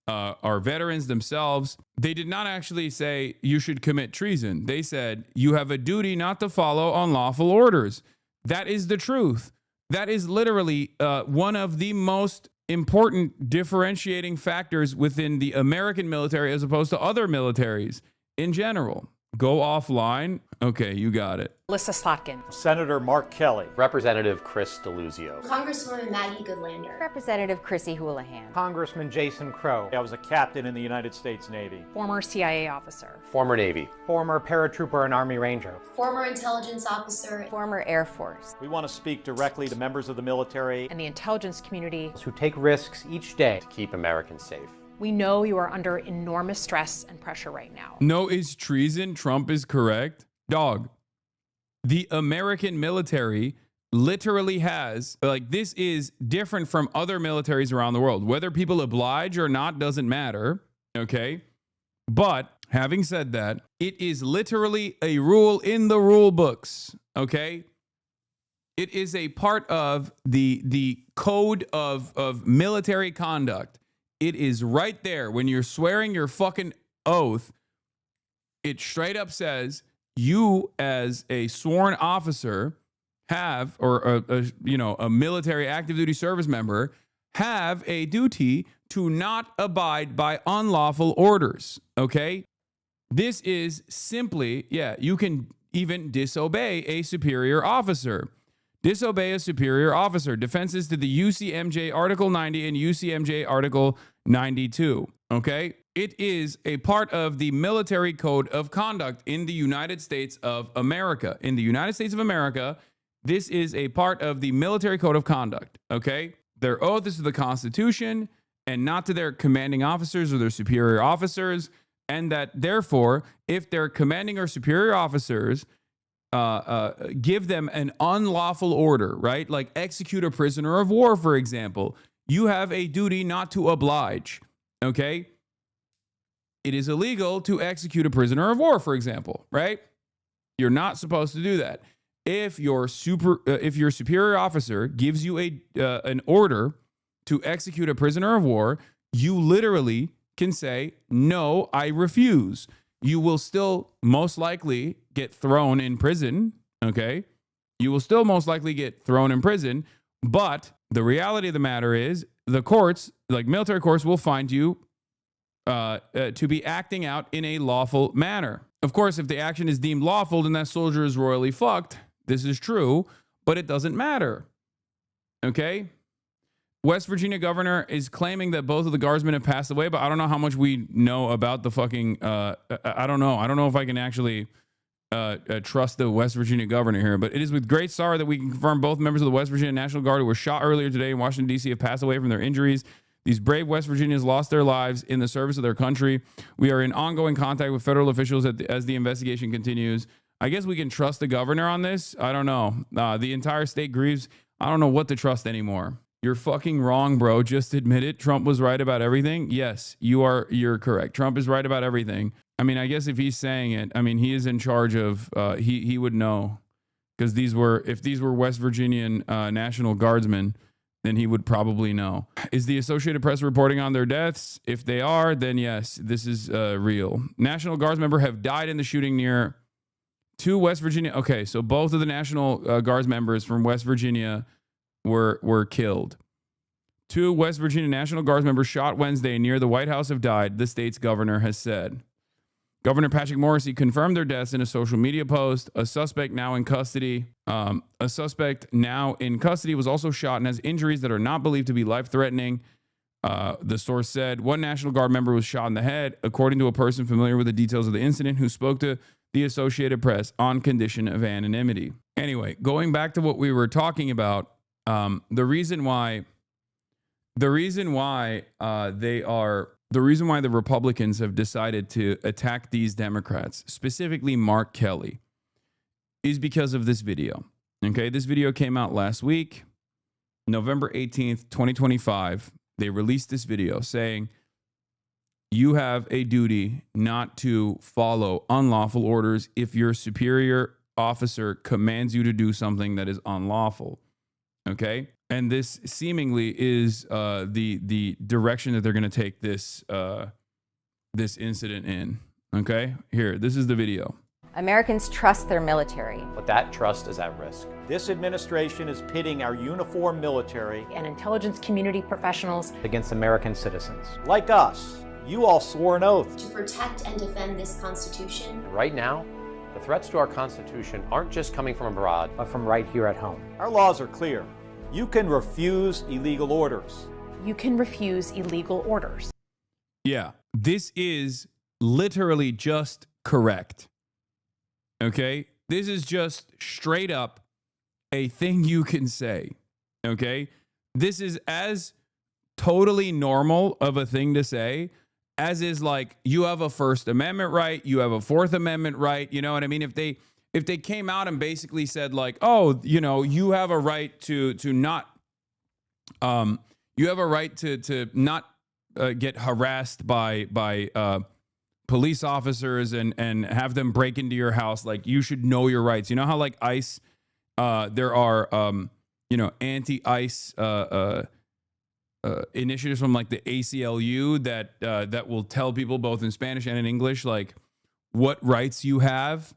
are veterans themselves. They did not actually say you should commit treason. They said you have a duty not to follow unlawful orders. That is the truth. That is literally one of the most important differentiating factors within the American military as opposed to other militaries in general. Go offline. Okay, you got it. Alyssa Slotkin. Senator Mark Kelly. Representative Chris DeLuzio. Congresswoman Maggie Goodlander. Representative Chrissy Houlihan. Congressman Jason Crow. I was a captain in the United States Navy. Former CIA officer. Former Navy. Former paratrooper and Army Ranger. Former intelligence officer. Former Air Force. We want to speak directly to members of the military and the intelligence community who take risks each day to keep Americans safe. We know you are under enormous stress and pressure right now. No is treason. Trump is correct. Dog. The American military literally has, this is different from other militaries around the world. Whether people oblige or not doesn't matter. Okay. But having said that, it is literally a rule in the rule books. Okay. It is a part of the code of military conduct. It is right there when you're swearing your fucking oath. It straight up says you, as a sworn officer, have, or a military active duty service member, have a duty to not abide by unlawful orders. Okay, this is simply, you can even disobey a superior officer. Disobey a superior officer. Defenses to the UCMJ Article 90 and UCMJ Article 92. Okay? It is a part of the military code of conduct in the United States of America. In the United States of America, this is a part of the military code of conduct. Okay? Their oath is to the Constitution and not to their commanding officers or their superior officers. And that, therefore, if their commanding or superior officers give them an unlawful order, right? Like execute a prisoner of war, for example. You have a duty not to oblige, okay? It is illegal to execute a prisoner of war, for example, right? You're not supposed to do that. if your superior officer gives you an order to execute a prisoner of war, you literally can say, no, I refuse. You will still most likely get thrown in prison, okay? You will still most likely get thrown in prison, but the reality of the matter is the courts, like military courts, will find you to be acting out in a lawful manner. Of course, if the action is deemed lawful, then that soldier is royally fucked. This is true, but it doesn't matter, okay? West Virginia governor is claiming that both of the guardsmen have passed away, but I don't know how much we know about the fucking, I don't know. I don't know if I can actually trust the West Virginia governor here, but it is with great sorrow that we can confirm both members of the West Virginia National Guard who were shot earlier today in Washington, D.C. have passed away from their injuries. These brave West Virginians lost their lives in the service of their country. We are in ongoing contact with federal officials as the investigation continues. I guess we can trust the governor on this. I don't know. The entire state grieves. I don't know what to trust anymore. You're fucking wrong, bro. Just admit it. Trump was right about everything. Yes, you're correct. Trump is right about everything. I mean, I guess if he's saying it, I mean, he is in charge of, he would know, because if these were West Virginian National Guardsmen, then he would probably know. Is the Associated Press reporting on their deaths? If they are, then yes, this is real. National Guards members have died in the shooting near 2 West Virginia. Okay, so both of the National Guards members from West Virginia were killed. 2 West Virginia National Guards members shot Wednesday near the White House have died, the state's governor has said. Governor Patrick Morrisey confirmed their deaths in a social media post. A suspect now in custody was also shot and has injuries that are not believed to be life-threatening. The source said 1 National Guard member was shot in the head, according to a person familiar with the details of the incident who spoke to the Associated Press on condition of anonymity. Anyway, going back to what we were talking about, the reason why the Republicans have decided to attack these Democrats, specifically Mark Kelly, is because of this video. Okay, this video came out last week, November 18th, 2025. They released this video saying, you have a duty not to follow unlawful orders if your superior officer commands you to do something that is unlawful. Okay? And this seemingly is the direction that they're going to take this this incident in. Okay? Here, this is the video. Americans trust their military. But that trust is at risk. This administration is pitting our uniformed military And intelligence community professionals against American citizens. like us. You all swore an oath. To protect and defend this Constitution. Right now, the threats to our Constitution aren't just coming from abroad, but from right here at home. Our laws are clear. You can refuse illegal orders. You can refuse illegal orders. Yeah, this is literally just correct. Okay? This is just straight up a thing you can say. Okay? This is as totally normal of a thing to say as is like you have a First Amendment right, you have a Fourth Amendment right. You know what I mean? If they came out and basically said like, oh, you know, you have a right to not you have a right to not get harassed by police officers and have them break into your house. Like, you should know your rights. You know how like ICE, there are anti-ICE initiatives from like the ACLU that will tell people both in Spanish and in English like what rights you have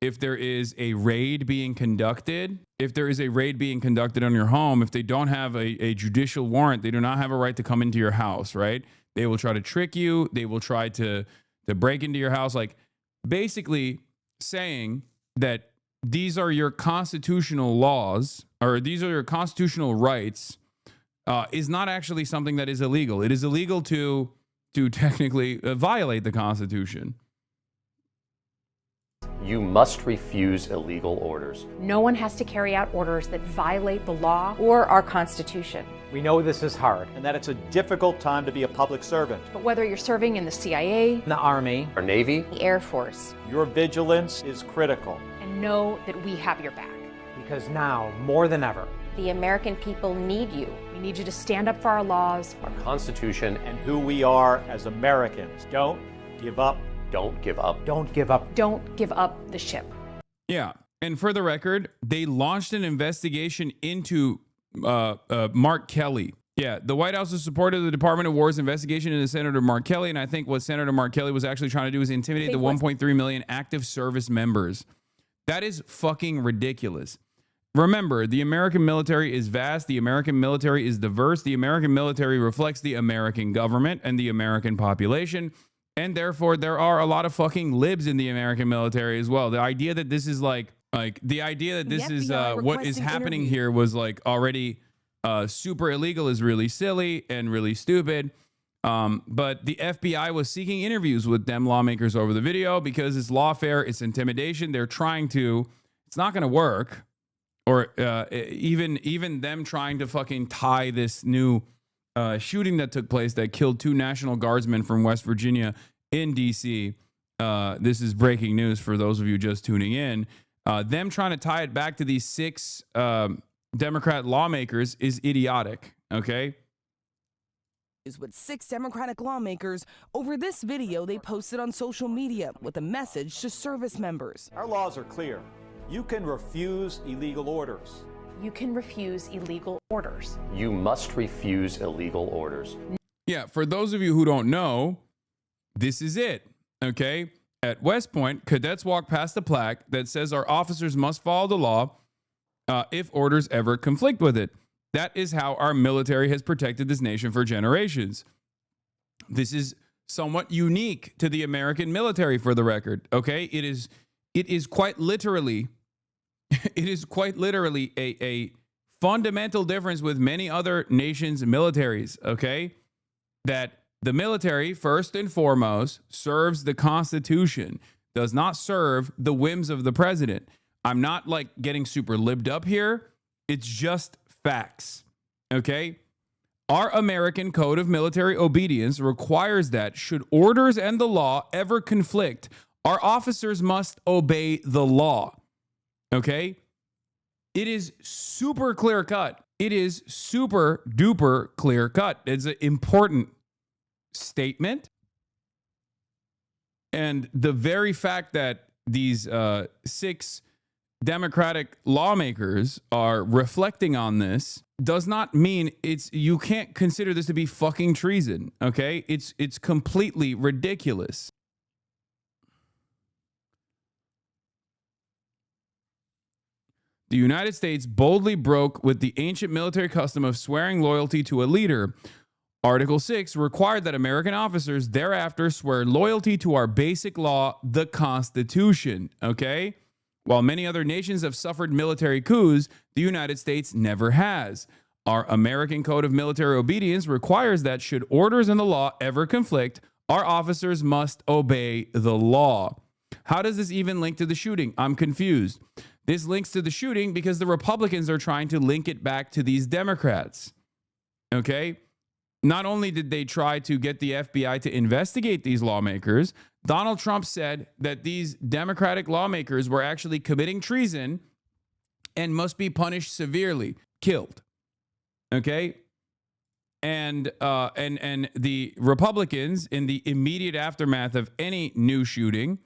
if there is a raid being conducted. If there is a raid being conducted on your home, if they don't have a judicial warrant, they do not have a right to come into your house, right? They will try to trick you. They will try to break into your house, like basically saying that these are your constitutional laws or these are your constitutional rights is not actually something that is illegal. It is illegal to technically violate the Constitution. You must refuse illegal orders. No one has to carry out orders that violate the law. Or our Constitution. We know this is hard and that it's a difficult time to be a public servant. But whether you're serving in the CIA, The Army, Our Navy, The Air Force. your vigilance is critical. and know that we have your back. Because now, more than ever, The American people need you. We need you to stand up for our laws. our Constitution, and who we are as Americans. Don't give up. don't give up. Don't give up. Don't give up the ship. Yeah. And for the record, they launched an investigation into Mark Kelly. Yeah, the White House has supported the Department of War's investigation into Senator Mark Kelly, and I think what Senator Mark Kelly was actually trying to do is intimidate the 1.3 million active service members. That is fucking ridiculous. Remember, the American military is vast. The American military is diverse. The American military reflects the American government and the American population. And therefore, there are a lot of fucking libs in the American military as well. The idea that this is like the idea that this is what is happening here was like already super illegal is really silly and really stupid. But the FBI was seeking interviews with them lawmakers over the video because it's lawfare, it's intimidation. They're trying to, it's not going to work. Or even them trying to fucking tie this new shooting that took place that killed 2 National Guardsmen from West Virginia in D.C. This is breaking news for those of you just tuning in. Them trying to tie it back to these 6 Democrat lawmakers is idiotic, okay? With 6 Democratic lawmakers over this video they posted on social media with a message to service members. Our laws are clear. You can refuse illegal orders. You can refuse illegal orders. You must refuse illegal orders. Yeah, for those of you who don't know, this is it, okay? At West Point, cadets walk past a plaque that says our officers must follow the law if orders ever conflict with it. That is how our military has protected this nation for generations. This is somewhat unique to the American military, for the record, okay? It is quite literally a fundamental difference with many other nations' militaries, okay? That the military, first and foremost, serves the Constitution, does not serve the whims of the president. I'm not like getting super libbed up here. It's just facts, okay? Our American Code of Military Obedience requires that should orders and the law ever conflict, our officers must obey the law, okay? It is super clear cut. It is super duper clear cut. It's an important statement. And the very fact that these 6 Democratic lawmakers are reflecting on this does not mean you can't consider this to be fucking treason, okay? It's completely ridiculous. The United States boldly broke with the ancient military custom of swearing loyalty to a leader. Article 6 required that American officers thereafter swear loyalty to our basic law, the Constitution, okay? While many other nations have suffered military coups, the United States never has. Our American Code of Military Obedience requires that should orders and the law ever conflict, our officers must obey the law. How does this even link to the shooting? I'm confused. This links to the shooting because the Republicans are trying to link it back to these Democrats. Okay? Not only did they try to get the FBI to investigate these lawmakers, Donald Trump said that these Democratic lawmakers were actually committing treason and must be punished severely, killed. Okay? And the Republicans, in the immediate aftermath of any new shooting,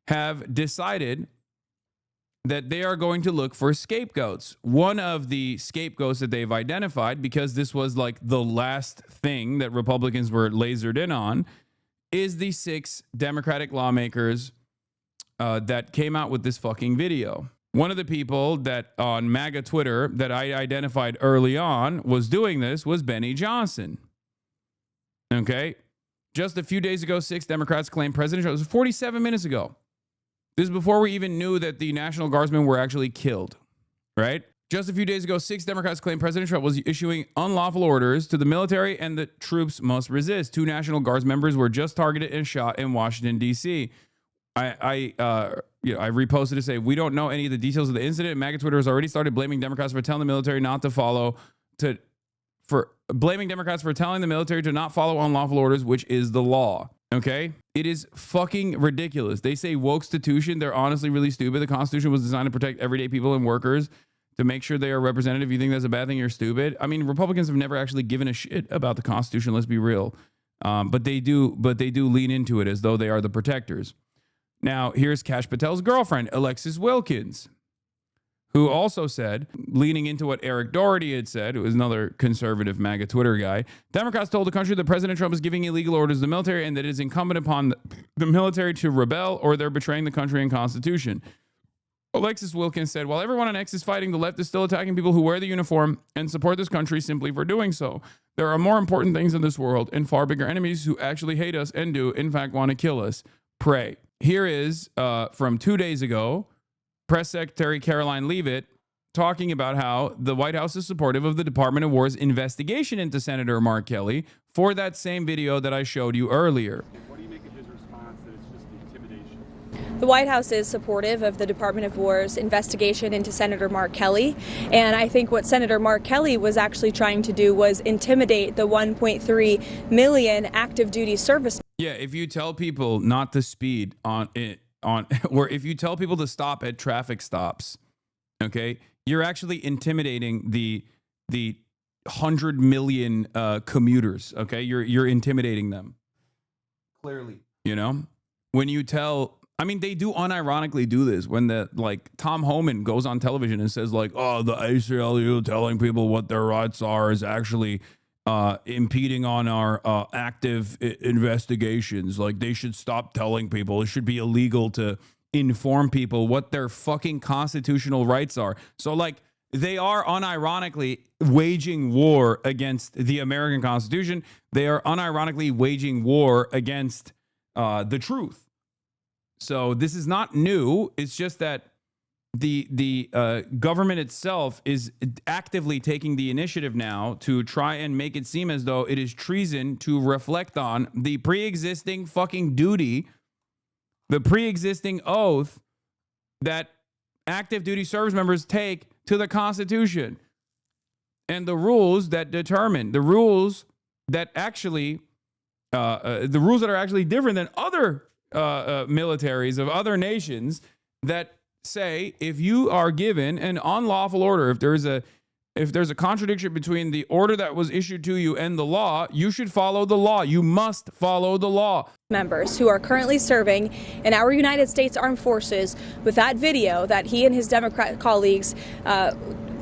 have decided that they are going to look for scapegoats. One of the scapegoats that they've identified, because this was like the last thing that Republicans were lasered in on, is the 6 Democratic lawmakers that came out with this fucking video. One of the people that on MAGA Twitter that I identified early on was doing this was Benny Johnson. Okay? Just a few days ago, 6 Democrats claimed President Trump. It was 47 minutes ago. This is before we even knew that the National Guardsmen were actually killed, right? Just a few days ago, 6 Democrats claimed President Trump was issuing unlawful orders to the military and the troops must resist. 2 National Guards members were just targeted and shot in Washington, D.C. I reposted to say, we don't know any of the details of the incident. MAGA Twitter has already started blaming Democrats for telling the military not to follow, blaming Democrats for telling the military to not follow unlawful orders, which is the law. Okay? It is fucking ridiculous. They say woke-stitution. They're honestly really stupid. The Constitution was designed to protect everyday people and workers, to make sure they are represented. If you think that's a bad thing, you're stupid. I mean, Republicans have never actually given a shit about the Constitution, let's be real. But they do lean into it as though they are the protectors. Now, here's Kash Patel's girlfriend, Alexis Wilkins. who also said, leaning into what Eric Doherty had said, who was another conservative MAGA Twitter guy, Democrats told the country that President Trump is giving illegal orders to the military and that it is incumbent upon the military to rebel or they're betraying the country and Constitution. Alexis Wilkins said, while everyone on X is fighting, the left is still attacking people who wear the uniform and support this country simply for doing so. There are more important things in this world and far bigger enemies who actually hate us and do, in fact, want to kill us. Pray. Here is from 2 days ago, Press Secretary Caroline Leavitt talking about how the White House is supportive of the Department of War's investigation into Senator Mark Kelly for that same video that I showed you earlier. What do you make of his response that it's just intimidation? The White House is supportive of the Department of War's investigation into Senator Mark Kelly, and I think what Senator Mark Kelly was actually trying to do was intimidate the 1.3 million active duty service. Yeah, if you tell people not to speed or if you tell people to stop at traffic stops, okay, you're actually intimidating the 100 million commuters. Okay, you're intimidating them. Clearly, you know, when you tell. I mean, they do unironically do this when Tom Homan goes on television and says oh, the ACLU telling people what their rights are is actually impeding on our active investigations. Like, they should stop telling people. It should be illegal to inform people what their fucking constitutional rights are. So they are unironically waging war against the American Constitution. They are unironically waging war against the truth. So this is not new. It's just that the government itself is actively taking the initiative now to try and make it seem as though it is treason to reflect on the pre-existing fucking duty, the pre-existing oath that active duty service members take to the Constitution and the rules that determine the rules that actually the rules that are actually different than other militaries of other nations that say if you are given an unlawful order, if there's a contradiction between the order that was issued to you and the law, you should follow the law. You must follow the law. Members who are currently serving in our United States Armed Forces with that video that he and his Democrat colleagues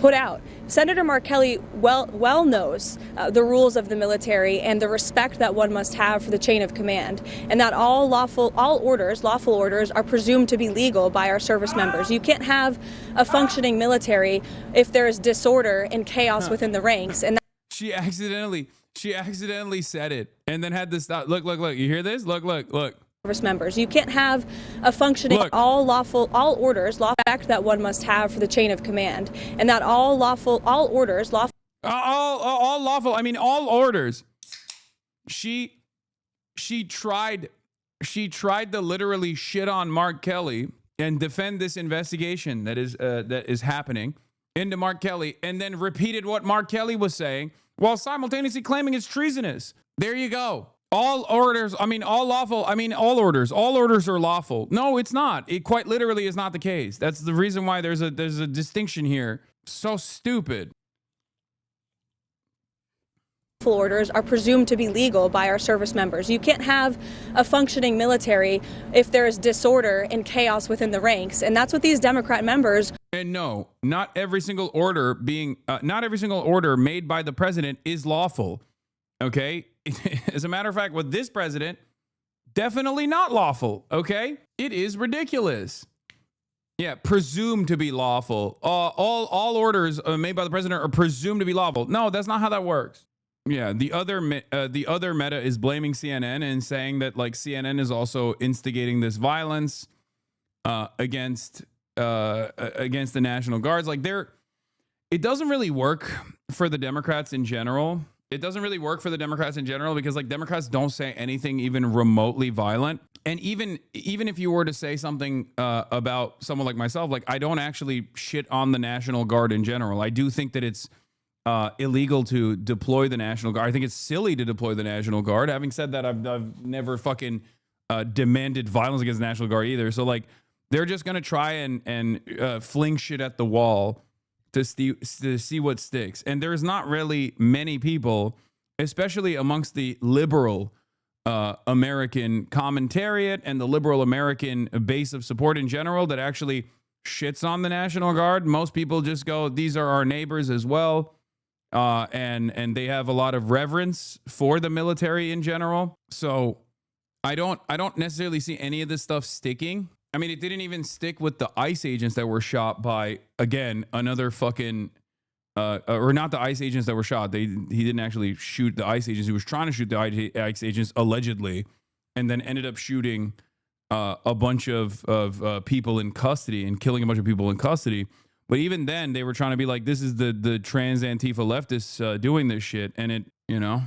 put out. Senator Mark Kelly well knows the rules of the military and the respect that one must have for the chain of command, and that all lawful orders are presumed to be legal by our service members. You can't have a functioning military if there is disorder and chaos within the ranks. And she accidentally said it and then had to stop. Look. You hear this? Look. Service members. You can't have a functioning all orders that one must have for the chain of command, and that all orders. I mean, all orders. She tried to literally shit on Mark Kelly and defend this investigation that is happening into Mark Kelly, and then repeated what Mark Kelly was saying while simultaneously claiming it's treasonous. There you go. All orders, all orders are lawful. No, it's not. It quite literally is not the case. That's the reason why there's a distinction here. So stupid. Orders are presumed to be legal by our service members. You can't have a functioning military if there is disorder and chaos within the ranks, and that's what these Democrat members. And no, not every single order made by the president is lawful. Okay? As a matter of fact, with this president, definitely not lawful. Okay? It is ridiculous. Yeah, presumed to be lawful. All orders made by the president are presumed to be lawful. No, that's not how that works. Yeah, the other meta is blaming CNN and saying that CNN is also instigating this violence against the National Guards. It doesn't really work for the Democrats in general. It doesn't really work for the Democrats in general because Democrats don't say anything even remotely violent. And even if you were to say something about someone like myself, I don't actually shit on the National Guard in general. I do think that it's illegal to deploy the National Guard. I think it's silly to deploy the National Guard. Having said that, I've never fucking demanded violence against the National Guard either. So they're just gonna try and fling shit at the wall to see what sticks. And there's not really many people, especially amongst the liberal American commentariat and the liberal American base of support in general, that actually shits on the National Guard. Most people just go, these are our neighbors as well. And they have a lot of reverence for the military in general. So I don't necessarily see any of this stuff sticking. I mean, it didn't even stick with the ICE agents that were shot by, again, another fucking, or not the ICE agents that were shot. He didn't actually shoot the ICE agents. He was trying to shoot the ICE agents allegedly, and then ended up shooting a bunch of people in custody and killing a bunch of people in custody. But even then, they were trying to be like, this is the trans Antifa leftists doing this shit. And it, you know.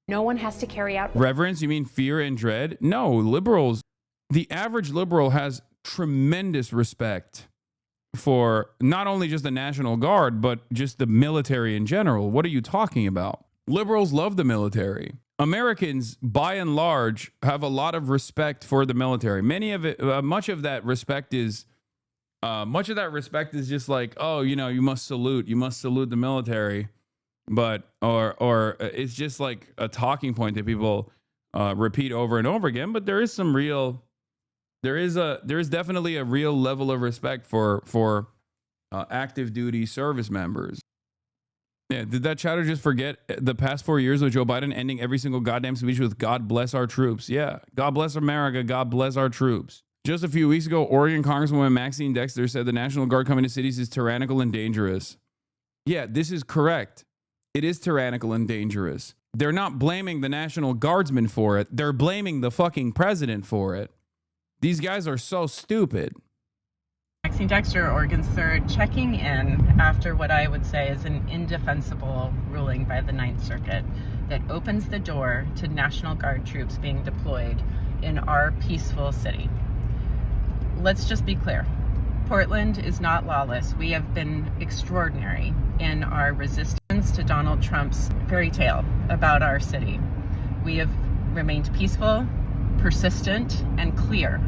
No one has to carry out Reverence? You mean fear and dread? No, liberals, the average liberal has tremendous respect for not only just the National Guard, but just the military in general. What are you talking about? Liberals love the military. Americans, by and large, have a lot of respect for the military. Much of that respect is just like, oh, you know, you must salute the military. But or it's just like a talking point that people repeat over and over again. But there is definitely a real level of respect for active duty service members. Yeah, did that chatter just forget the past 4 years with Joe Biden ending every single goddamn speech with "God bless our troops"? Yeah, God bless America, God bless our troops. Just a few weeks ago, Oregon Congresswoman Maxine Dexter said the National Guard coming to cities is tyrannical and dangerous. Yeah, this is correct. It is tyrannical and dangerous. They're not blaming the National Guardsmen for it. They're blaming the fucking president for it. These guys are so stupid. Maxine Dexter, Oregon's 3rd, checking in after what I would say is an indefensible ruling by the Ninth Circuit that opens the door to National Guard troops being deployed in our peaceful city. Let's just be clear. Portland is not lawless. We have been extraordinary in our resistance to Donald Trump's fairy tale about our city. We have remained peaceful, persistent, and clear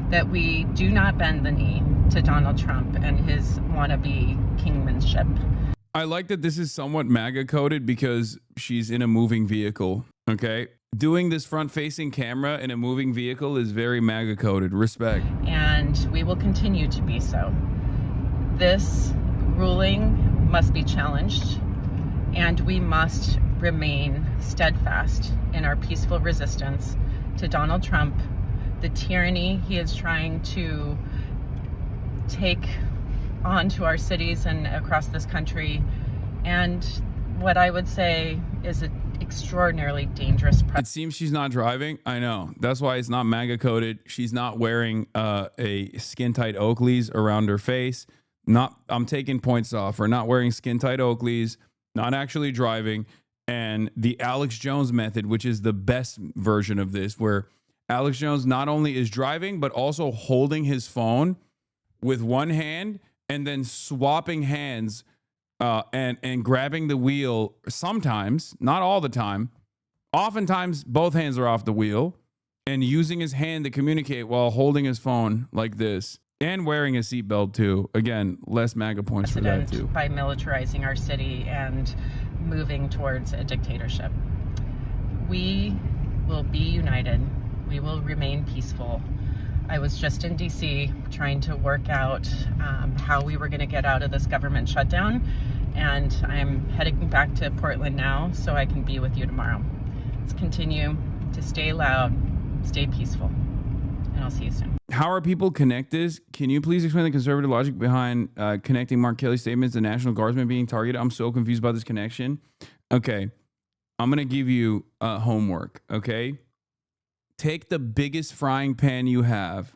that we do not bend the knee to Donald Trump and his wannabe kingmanship. I like that this is somewhat MAGA coded because she's in a moving vehicle. Okay. Doing this front facing camera in a moving vehicle is very MAGA coded. Respect. And we will continue to be so. This ruling must be challenged, and we must remain steadfast in our peaceful resistance to Donald Trump, the tyranny he is trying to take onto our cities and across this country, and what I would say is an extraordinarily dangerous It seems she's not driving. I know. That's why it's not MAGA coded. She's not wearing a skin tight Oakleys around her face. I'm taking points off for not wearing skin tight Oakleys, not actually driving, and the Alex Jones method, which is the best version of this, where Alex Jones not only is driving, but also holding his phone with one hand and then swapping hands and grabbing the wheel sometimes, not all the time. Oftentimes, both hands are off the wheel and using his hand to communicate while holding his phone like this and wearing a seatbelt too. Again, less MAGA points for that too. By militarizing our city and moving towards a dictatorship. We will be united. We will remain peaceful. I was just in D.C. trying to work out how we were going to get out of this government shutdown, and I'm heading back to Portland now so I can be with you tomorrow. Let's continue to stay loud, stay peaceful, and I'll see you soon. How are people connected? Can you please explain the conservative logic behind connecting Mark Kelly's statements to National Guardsmen being targeted? I'm so confused about this connection. Okay, I'm going to give you homework, okay? Take the biggest frying pan you have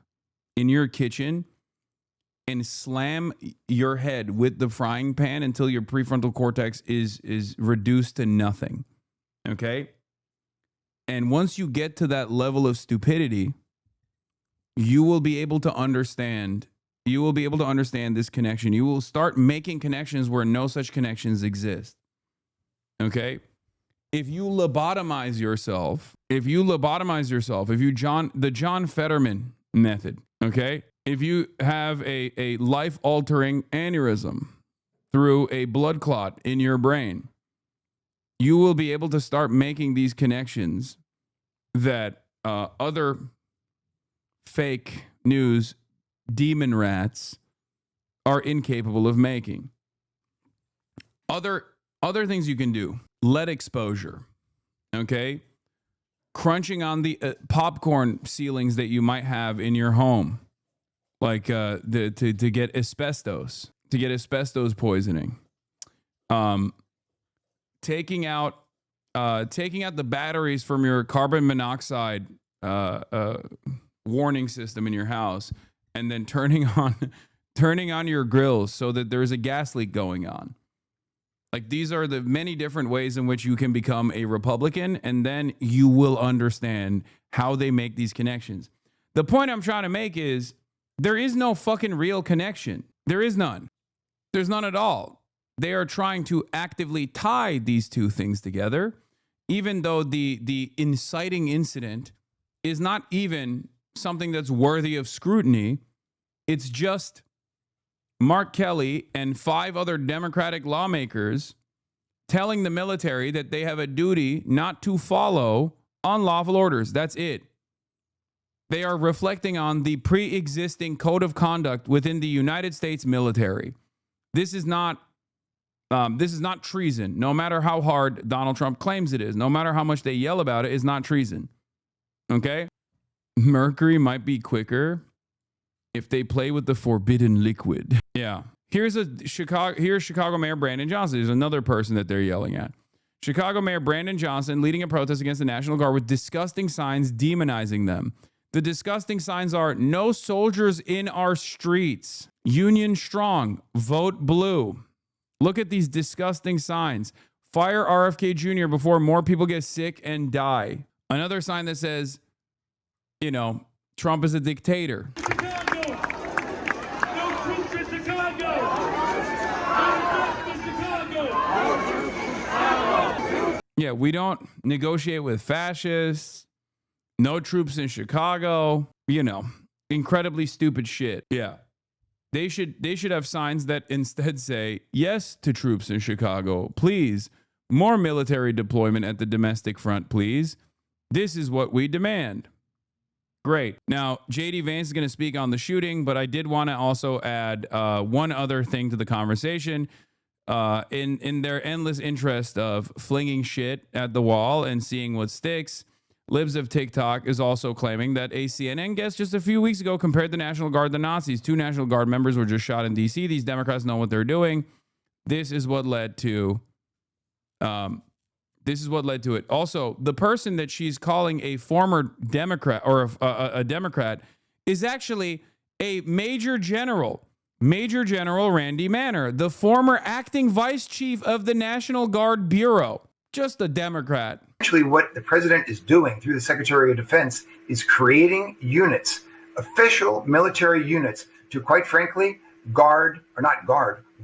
in your kitchen and slam your head with the frying pan until your prefrontal cortex is reduced to nothing. Okay? And once you get to that level of stupidity, you will be able to understand this connection. You will start making connections where no such connections exist. Okay? If you lobotomize yourself, the John Fetterman method, okay? If you have a life-altering aneurysm through a blood clot in your brain, you will be able to start making these connections that other fake news demon rats are incapable of making. Other things you can do: lead exposure. Okay, crunching on the popcorn ceilings that you might have in your home, like to get asbestos, poisoning. Taking out the batteries from your carbon monoxide warning system in your house, and then turning on your grills so that there's a gas leak going on. Like, these are the many different ways in which you can become a Republican, and then you will understand how they make these connections. The point I'm trying to make is there is no fucking real connection. There is none. There's none at all. They are trying to actively tie these two things together, even though the inciting incident is not even something that's worthy of scrutiny. It's just Mark Kelly and 5 other Democratic lawmakers telling the military that they have a duty not to follow unlawful orders. That's it. They are reflecting on the pre-existing code of conduct within the United States military. This is not treason. No matter how hard Donald Trump claims it is, no matter how much they yell about it, it's not treason. Okay? Mercury might be quicker if they play with the forbidden liquid. Yeah. Here's Chicago Mayor Brandon Johnson. There's another person that they're yelling at. Chicago Mayor Brandon Johnson leading a protest against the National Guard with disgusting signs demonizing them. The disgusting signs are: no soldiers in our streets, Union strong, vote blue. Look at these disgusting signs. Fire RFK Jr. before more people get sick and die. Another sign that says, Trump is a dictator. Yeah, we don't negotiate with fascists. No troops in Chicago. Incredibly stupid shit. Yeah. They should have signs that instead say, yes to troops in Chicago. Please. More military deployment at the domestic front, please. This is what we demand. Great. Now, J.D. Vance is going to speak on the shooting, but I did want to also add one other thing to the conversation. In their endless interest of flinging shit at the wall and seeing what sticks, Libs of TikTok is also claiming that a CNN guest just a few weeks ago compared the National Guard to Nazis. 2 National Guard members were just shot in D.C. These Democrats know what they're doing. This is what led to it. Also, the person that she's calling a former Democrat or a Democrat is actually a Major General Randy Manner, the former acting vice chief of the National Guard Bureau. Just a Democrat. Actually, what the president is doing through the Secretary of Defense is creating units, official military units, to, quite frankly,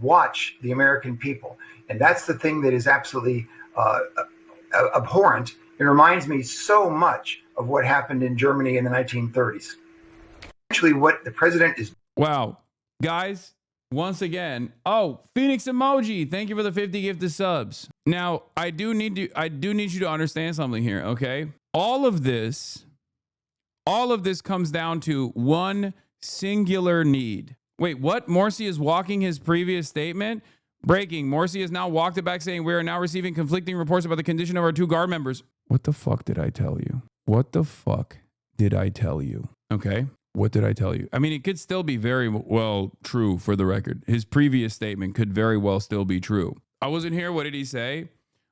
watch the American people. And that's the thing that is absolutely abhorrent. It reminds me so much of what happened in Germany in the 1930s. Actually, what the president is... Wow. Guys, once again, Phoenix emoji. Thank you for the 50 gifted subs. Now, I do need you to understand something here, okay? All of this comes down to one singular need. Wait, what? Morsi is walking his previous statement? Breaking. Morsi has now walked it back, saying we are now receiving conflicting reports about the condition of our 2 Guard members. What the fuck did I tell you? Okay? What did I tell you? I mean, it could still be very well true for the record. His previous statement could very well still be true. I wasn't here. What did he say?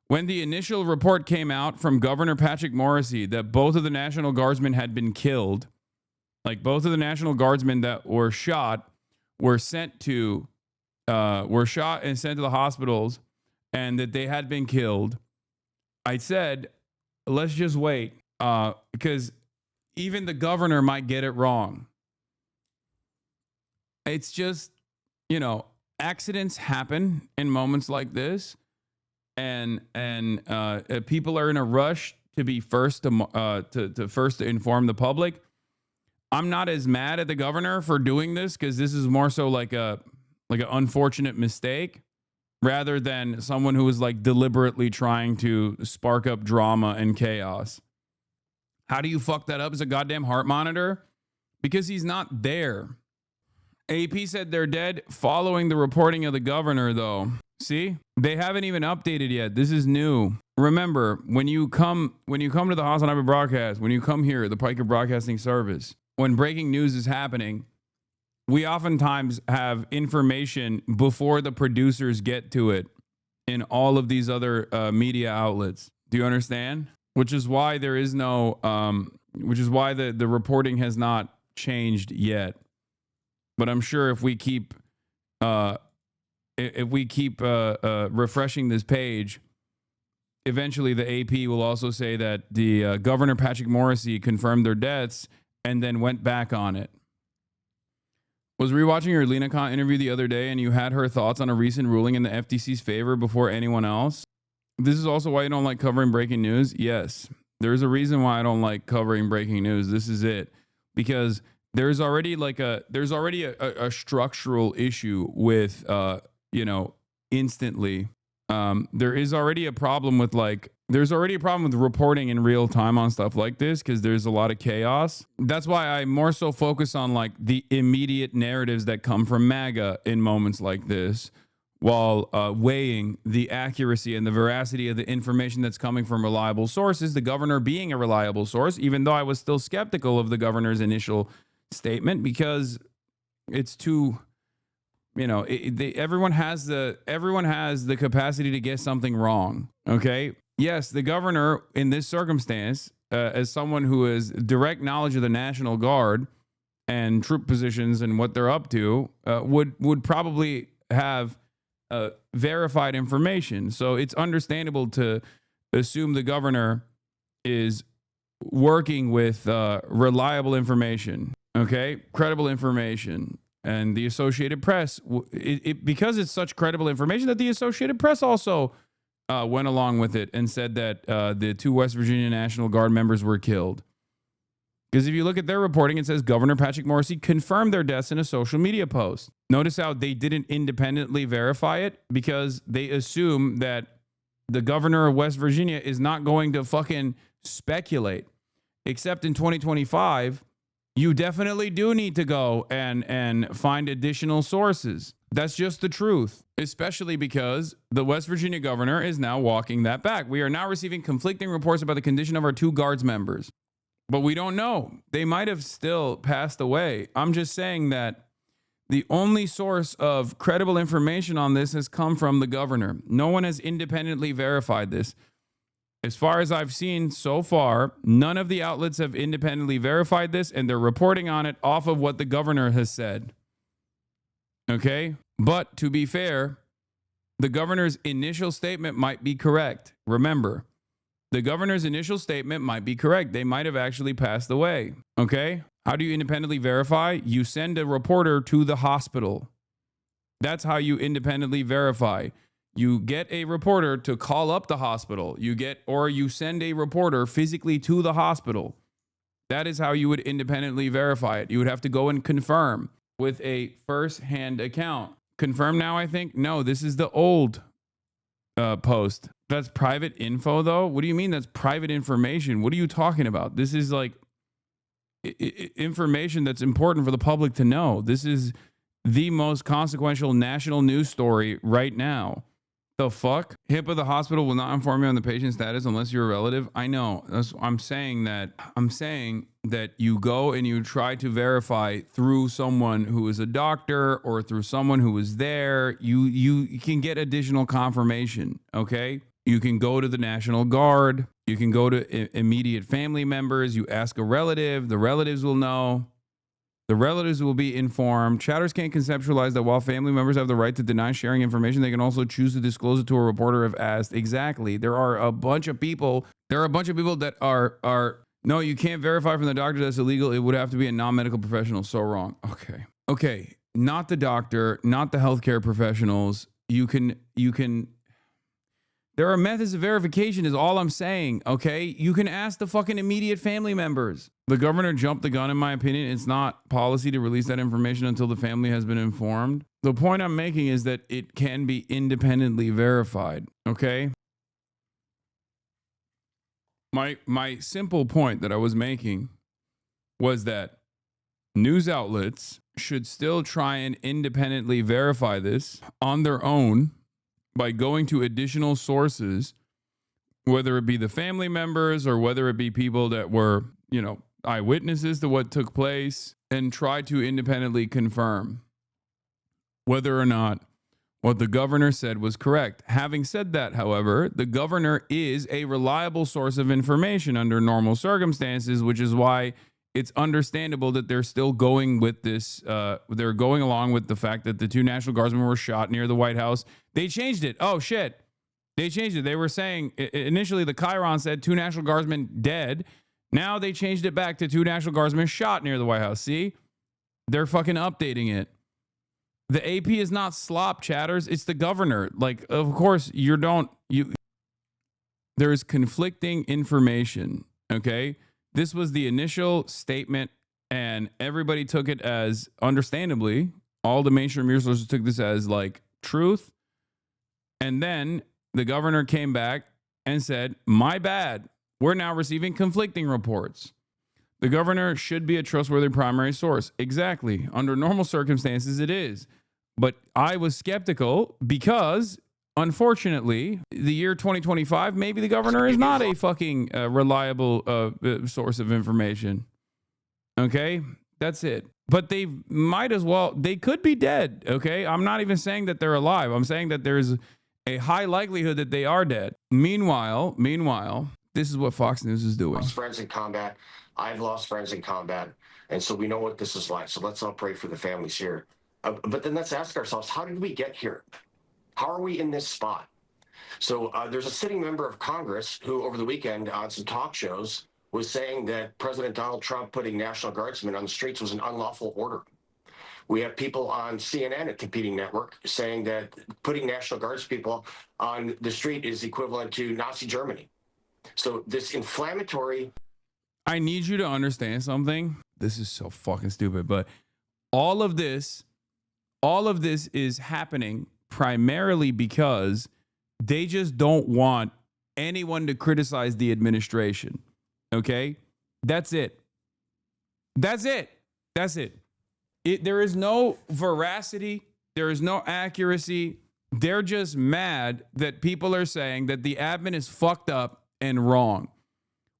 When the initial report came out from Governor Patrick Morrisey that both of the National Guardsmen had been killed, like both of the National Guardsmen that were shot were shot and sent to the hospitals, and that they had been killed, I said, let's just wait, because even the governor might get it wrong. It's just, accidents happen in moments like this, and people are in a rush to be first to first to inform the public. I'm not as mad at the governor for doing this, because this is more so like an unfortunate mistake rather than someone who was like deliberately trying to spark up drama and chaos. How do you fuck that up as a goddamn heart monitor? Because he's not there. AP said they're dead following the reporting of the governor, though. See? They haven't even updated yet. This is new. Remember, when you come to the Hasanabi broadcast, when you come here, the Piker Broadcasting Service, when breaking news is happening, we oftentimes have information before the producers get to it in all of these other media outlets. Do you understand? Which is why there is no, which is why the reporting has not changed yet. But I'm sure if we keep refreshing this page, eventually the AP will also say that the Governor Patrick Morrisey confirmed their deaths and then went back on it. Was rewatching your Lena Khan interview the other day, and you had her thoughts on a recent ruling in the FTC's favor before anyone else. This is also why you don't like covering breaking news. Yes, there's a reason why I don't like covering breaking news. This is it, because there's already a structural issue with instantly. There is already a problem with reporting in real time on stuff like this, because there's a lot of chaos. That's why I more so focus on like the immediate narratives that come from MAGA in moments like this, while weighing the accuracy and the veracity of the information that's coming from reliable sources, the governor being a reliable source, even though I was still skeptical of the governor's initial statement, because it's too, everyone has the capacity to get something wrong. Okay. Yes, the governor in this circumstance, as someone who has direct knowledge of the National Guard and troop positions and what they're up to, would probably have verified information. So it's understandable to assume the governor is working with reliable information, okay, credible information. And the Associated Press, because it's such credible information, that the Associated Press also went along with it and said that the 2 West Virginia National Guard members were killed. Because if you look at their reporting, it says Governor Patrick Morrisey confirmed their deaths in a social media post. Notice how they didn't independently verify it, because they assume that the governor of West Virginia is not going to fucking speculate. Except in 2025, you definitely do need to go and find additional sources. That's just the truth, especially because the West Virginia governor is now walking that back. We are now receiving conflicting reports about the condition of our 2 Guards members, but we don't know. They might have still passed away. I'm just saying that the only source of credible information on this has come from the governor. No one has independently verified this. As far as I've seen so far, none of the outlets have independently verified this, and they're reporting on it off of what the governor has said. Okay? But to be fair, the governor's initial statement might be correct. Remember, the governor's initial statement might be correct. They might have actually passed away. Okay? How do you independently verify? You send a reporter to the hospital. That's how you independently verify. You get a reporter to call up the hospital. Or you send a reporter physically to the hospital. That is how you would independently verify it. You would have to go and confirm with a first-hand account. Confirm now, I think? No, this is the old post. That's private info, though? What do you mean that's private information? What are you talking about? This is like information that's important for the public to know. This is the most consequential national news story right now. The fuck? HIPAA, the hospital will not inform you on the patient's status unless you're a relative. I know. I'm saying that you go and you try to verify through someone who is a doctor or through someone who was there. You can get additional confirmation, okay? You can go to the National Guard. You can go to immediate family members. You ask a relative. The relatives will know. The relatives will be informed. Chatters can't conceptualize that while family members have the right to deny sharing information, they can also choose to disclose it to a reporter if asked. Exactly. There are a bunch of people that are no, you can't verify from the doctor. That's illegal. It would have to be a non-medical professional. So wrong. Okay. Not the doctor, not the healthcare professionals. You can. There are methods of verification is all I'm saying, okay? You can ask the fucking immediate family members. The governor jumped the gun, in my opinion. It's not policy to release that information until the family has been informed. The point I'm making is that it can be independently verified, okay? My simple point that I was making was that news outlets should still try and independently verify this on their own by going to additional sources, whether it be the family members or whether it be people that were, eyewitnesses to what took place, and try to independently confirm whether or not what the governor said was correct. Having said that, however, the governor is a reliable source of information under normal circumstances, which is why it's understandable that they're still going with this. They're going along with the fact that the 2 National Guardsmen were shot near the White House. They changed it. Oh, shit. They changed it. They were saying, initially the Chiron said 2 National Guardsmen dead. Now they changed it back to 2 National Guardsmen shot near the White House. See? They're fucking updating it. The AP is not slop, chatters. It's the governor. Like, of course, there's conflicting information, okay? This was the initial statement, and everybody took it as, understandably, all the mainstream news sources took this as, like, truth. And then the governor came back and said, my bad. We're now receiving conflicting reports. The governor should be a trustworthy primary source. Exactly. Under normal circumstances, it is. But I was skeptical because, unfortunately, the year 2025, maybe the governor is not a fucking reliable source of information. Okay? That's it. But they might as well, they could be dead. Okay? I'm not even saying that they're alive. I'm saying that there's a high likelihood that they are dead. Meanwhile, this is what Fox News is doing. Lost friends in combat. I've lost friends in combat. And so we know what this is like. So let's all pray for the families here. But then let's ask ourselves, how did we get here? How are we in this spot? So there's a sitting member of Congress who over the weekend on some talk shows was saying that President Donald Trump putting National Guardsmen on the streets was an unlawful order. We have people on CNN, a competing network, saying that putting National Guards people on the street is equivalent to Nazi Germany. So this inflammatory... I need you to understand something. This is so fucking stupid, but all of this is happening primarily because they just don't want anyone to criticize the administration. Okay? That's it. There is no veracity. There is no accuracy. They're just mad that people are saying that the admin is fucked up and wrong.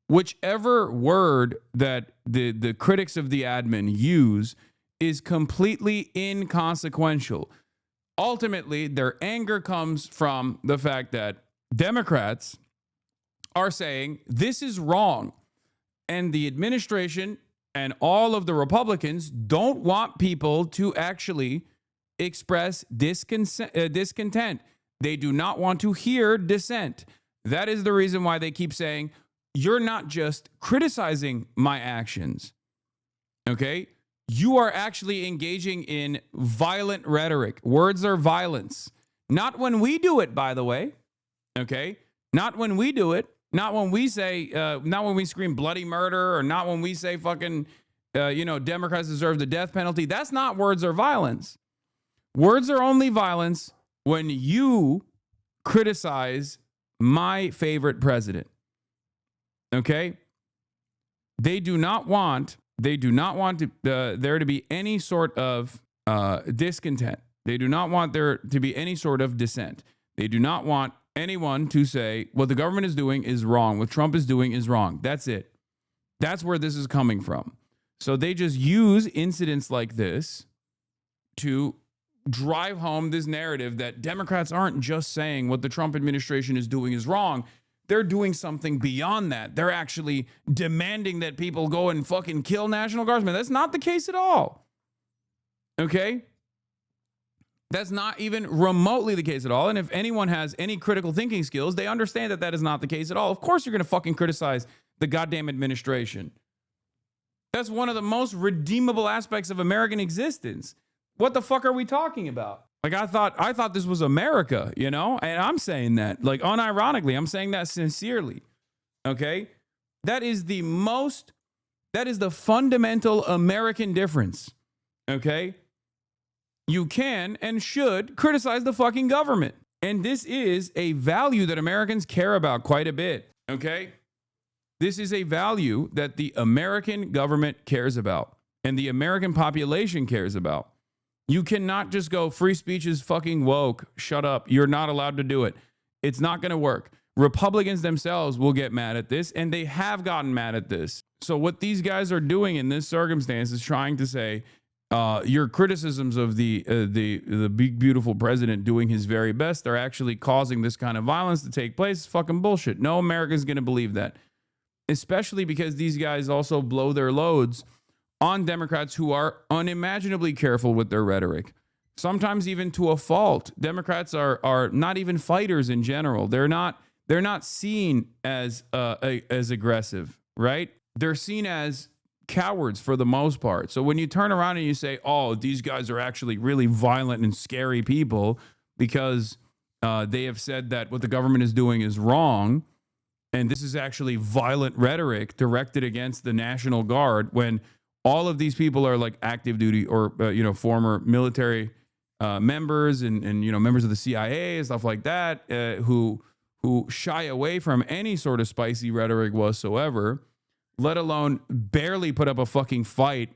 Whichever word that the critics of the admin use is completely inconsequential. Ultimately, their anger comes from the fact that Democrats are saying this is wrong, and the administration and all of the Republicans don't want people to actually express discontent. They do not want to hear dissent. That is the reason why they keep saying, you're not just criticizing my actions, okay? You are actually engaging in violent rhetoric. Words are violence. Not when we do it, by the way, okay? Not when we do it. Not when we say, not when we scream bloody murder, or not when we say fucking, Democrats deserve the death penalty. That's not words are violence. Words are only violence when you criticize my favorite president. Okay? They do not want there to be any sort of discontent. They do not want there to be any sort of dissent. They do not want anyone to say what the government is doing is wrong, what Trump is doing is wrong. That's it. That's where this is coming from. So they just use incidents like this to drive home this narrative that Democrats aren't just saying what the Trump administration is doing is wrong. They're doing something beyond that. They're actually demanding that people go and fucking kill National Guardsmen. That's not the case at all. Okay? That's not even remotely the case at all. And if anyone has any critical thinking skills, they understand that that is not the case at all. Of course you're going to fucking criticize the goddamn administration. That's one of the most redeemable aspects of American existence. What the fuck are we talking about? Like, I thought this was America, and I'm saying that, like, unironically, I'm saying that sincerely, okay? That is the fundamental American difference, okay? You can and should criticize the fucking government. And this is a value that Americans care about quite a bit, okay? This is a value that the American government cares about. and the American population cares about. You cannot just go, free speech is fucking woke. Shut up. You're not allowed to do it. It's not going to work. Republicans themselves will get mad at this, and they have gotten mad at this. So what these guys are doing in this circumstance is trying to say, your criticisms of the big, beautiful president doing his very best are actually causing this kind of violence to take place. It's fucking bullshit. No American's going to believe that, especially because these guys also blow their loads on Democrats who are unimaginably careful with their rhetoric, sometimes even to a fault. Democrats are not even fighters in general. They're not seen as aggressive, right? They're seen as cowards for the most part. So when you turn around and you say, oh, these guys are actually really violent and scary people because they have said that what the government is doing is wrong, and this is actually violent rhetoric directed against the National Guard, when all of these people are like active duty or former military members and members of the CIA and stuff like that, who shy away from any sort of spicy rhetoric whatsoever, let alone barely put up a fucking fight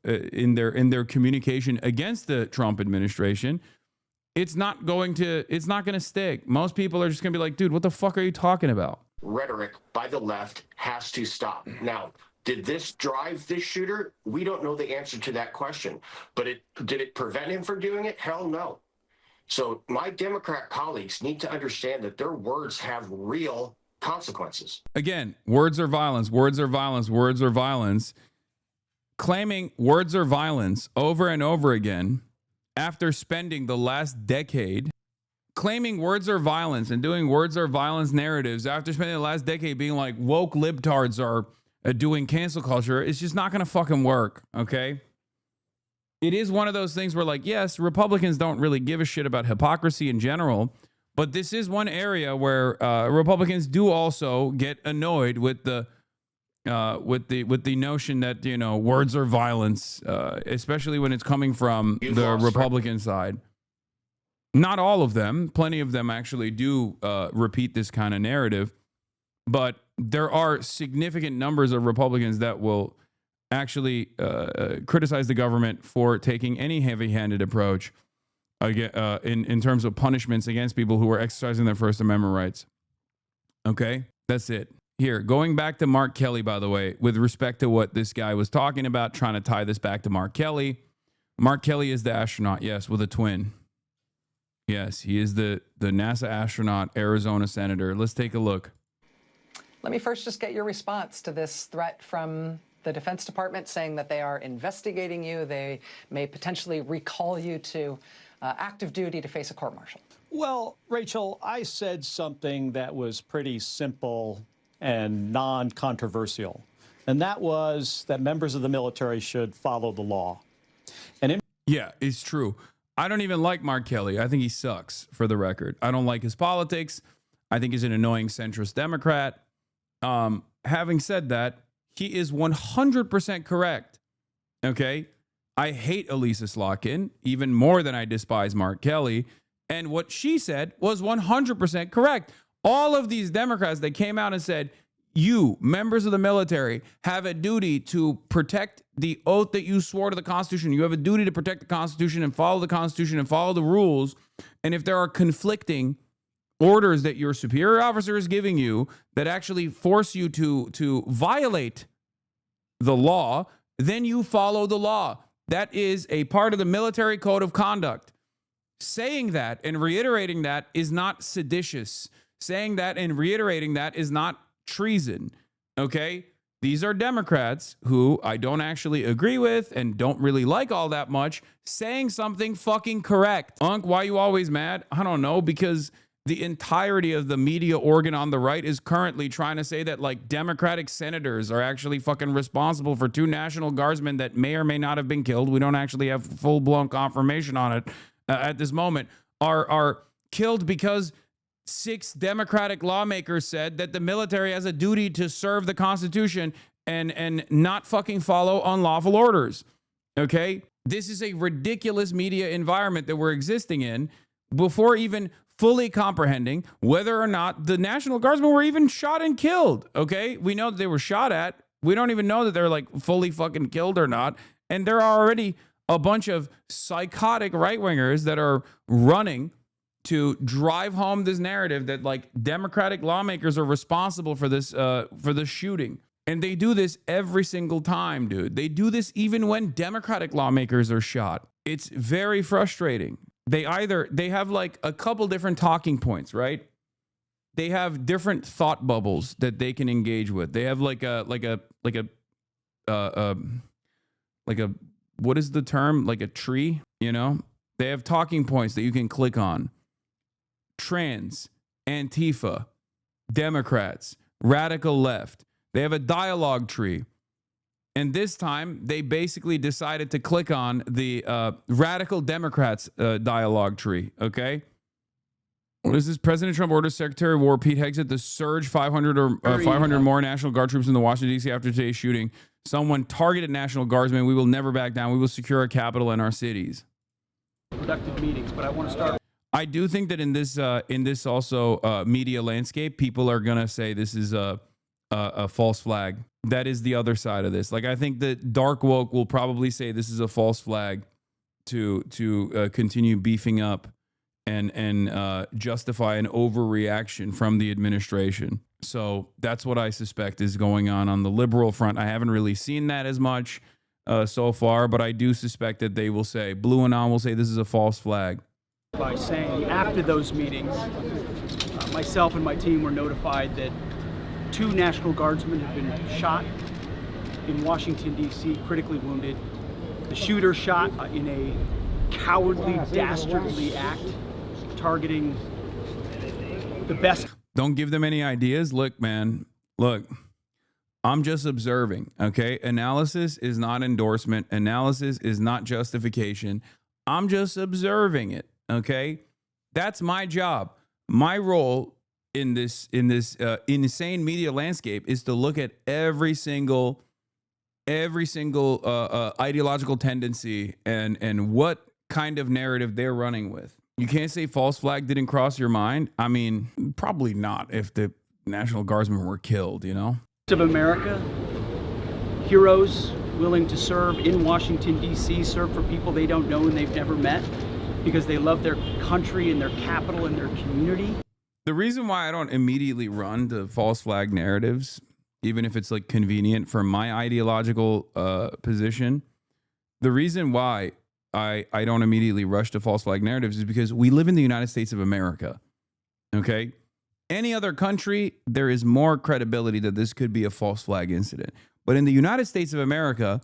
in their communication against the Trump administration. It's not going to stick. Most people are just going to be like, dude, what the fuck are you talking about? Rhetoric by the left has to stop. Now, did this drive this shooter? We don't know the answer to that question. But did it prevent him from doing it? Hell no. So my Democrat colleagues need to understand that their words have real consequences. Again, words are violence, words are violence, words are violence. Claiming words are violence over and over again after spending the last decade claiming words are violence and doing words are violence narratives after spending the last decade being like woke libtards are doing cancel culture, it's just not going to fucking work, okay? It is one of those things where, like, yes, Republicans don't really give a shit about hypocrisy in general, but this is one area where Republicans do also get annoyed with the notion that, you know, words are violence, especially when it's coming from the Republican side. Not all of them. Plenty of them actually do repeat this kind of narrative, but there are significant numbers of Republicans that will actually criticize the government for taking any heavy-handed approach in terms of punishments against people who are exercising their First Amendment rights. Okay, that's it. Here, going back to Mark Kelly, by the way, with respect to what this guy was talking about, trying to tie this back to Mark Kelly. Mark Kelly is the astronaut, yes, with a twin. Yes, he is the NASA astronaut, Arizona senator. Let's take a look. Let me first just get your response to this threat from the Defense Department saying that they are investigating you. They may potentially recall you to active duty to face a court-martial. Well, Rachel, I said something that was pretty simple and non-controversial, and that was that members of the military should follow the law. And yeah, it's true. I don't even like Mark Kelly. I think he sucks, for the record. I don't like his politics. I think he's an annoying centrist Democrat. Having said that, he is 100% correct. Okay? I hate Elisa Slotkin even more than I despise Mark Kelly. And what she said was 100% correct. All of these Democrats that came out and said, you, members of the military, have a duty to protect the oath that you swore to the Constitution. You have a duty to protect the Constitution and follow the Constitution and follow the rules. And if there are conflicting orders that your superior officer is giving you that actually force you to violate the law, then you follow the law. That is a part of the military code of conduct. Saying that and reiterating that is not seditious. Saying that and reiterating that is not treason. Okay? These are Democrats who I don't actually agree with and don't really like all that much, saying something fucking correct. Unc, why are you always mad? I don't know, because the entirety of the media organ on the right is currently trying to say that, like, Democratic senators are actually fucking responsible for 2 National Guardsmen that may or may not have been killed. We don't actually have full-blown confirmation on it at this moment. Are killed because 6 Democratic lawmakers said that the military has a duty to serve the Constitution and not fucking follow unlawful orders. Okay? This is a ridiculous media environment that we're existing in before even fully comprehending whether or not the National Guardsmen were even shot and killed. Okay? We know that they were shot at. We don't even know that they're like fully fucking killed or not. And there are already a bunch of psychotic right-wingers that are running to drive home this narrative that like Democratic lawmakers are responsible for this shooting. And they do this every single time, dude. They do this even when Democratic lawmakers are shot. It's very frustrating. They have like a couple different talking points, right? They have different thought bubbles that they can engage with. They have like a what is the term? Like a tree, you know? They have talking points that you can click on. Trans, Antifa, Democrats, radical left. They have a dialogue tree. And this time, they basically decided to click on the radical Democrats dialogue tree, okay? What is this? President Trump orders Secretary of War Pete Hegseth to surge 500 more National Guard troops in the Washington, D.C. after today's shooting. Someone targeted National Guardsmen. We will never back down. We will secure our capital and our cities. Productive meetings, but I want to start. I do think that in this also media landscape, people are going to say this is a false flag. That is the other side of this. Like, I think that dark woke will probably say this is a false flag to continue beefing up and justify an overreaction from the administration. So that's what I suspect is going on the liberal front. I haven't really seen that as much so far, but I do suspect that they will say, Blue Anon will say this is a false flag. By saying after those meetings, myself and my team were notified that 2 National Guardsmen have been shot in Washington, D.C., critically wounded. The shooter shot in a cowardly, dastardly act, targeting the best. Don't give them any ideas. Look, man, look, I'm just observing, okay? Analysis is not endorsement. Analysis is not justification. I'm just observing it, okay? That's my job. My role in this insane media landscape is to look at every single ideological tendency and what kind of narrative they're running with. You can't say false flag didn't cross your mind. I mean, probably not if the National Guardsmen were killed, you know? Of America, heroes willing to serve in Washington, D.C., serve for people they don't know and they've never met because they love their country and their capital and their community. The reason why I don't immediately run to false flag narratives, even if it's like convenient for my ideological position, the reason why I don't immediately rush to false flag narratives is because we live in the United States of America, okay? Any other country, there is more credibility that this could be a false flag incident. But in the United States of America,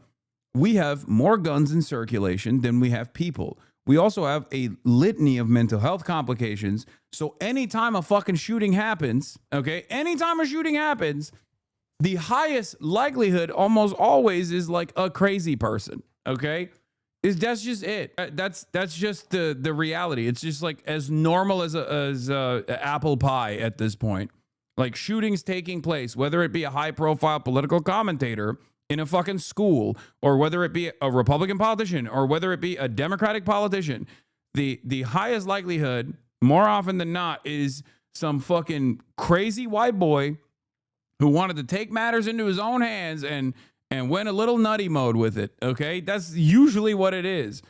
we have more guns in circulation than we have people. We also have a litany of mental health complications. So anytime a fucking shooting happens, okay, anytime a shooting happens, the highest likelihood almost always is like a crazy person, okay? That's just it. That's just the reality. It's just like as normal as apple pie at this point. Like shootings taking place, whether it be a high profile political commentator in a fucking school, or whether it be a Republican politician, or whether it be a Democratic politician, the highest likelihood, more often than not, is some fucking crazy white boy who wanted to take matters into his own hands and went a little nutty mode with it, okay? That's usually what it is,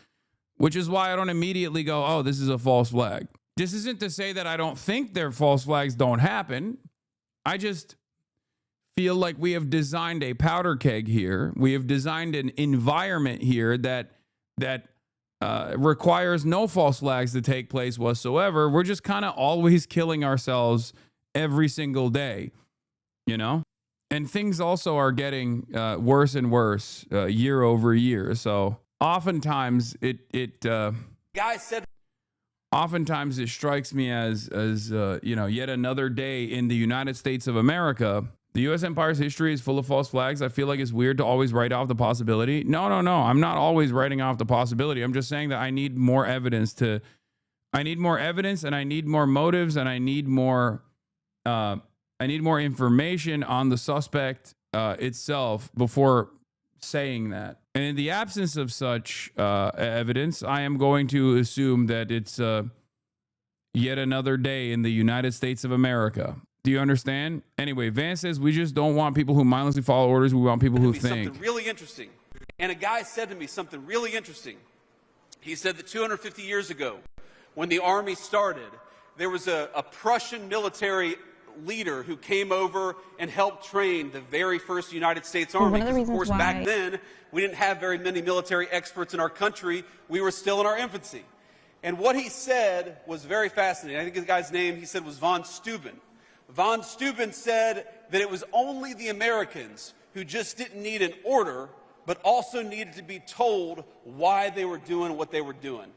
which is why I don't immediately go, oh, this is a false flag. This isn't to say that I don't think their false flags don't happen. I just feel like we have designed a powder keg here. We have designed an environment here that requires no false flags to take place whatsoever. We're just kind of always killing ourselves every single day, you know? And things also are getting worse and worse year over year. So oftentimes oftentimes it strikes me as you know, yet another day in the United States of America. The U.S. empire's history is full of false flags. I feel like it's weird to always write off the possibility. No. I'm not always writing off the possibility. I'm just saying that I need more evidence and I need more motives, and I need more information on the suspect itself before saying that. And in the absence of such evidence, I am going to assume that it's yet another day in the United States of America. Do you understand? Anyway, Vance says we just don't want people who mindlessly follow orders. We want people who think. Something really interesting. And a guy said to me something really interesting. He said that 250 years ago, when the army started, there was a Prussian military leader who came over and helped train the very first United States Army. Of course, back then, we didn't have very many military experts in our country. We were still in our infancy. And what he said was very fascinating. I think the guy's name, he said, was von Steuben. Von Steuben said that it was only the Americans who just didn't need an order, but also needed to be told why they were doing what they were doing.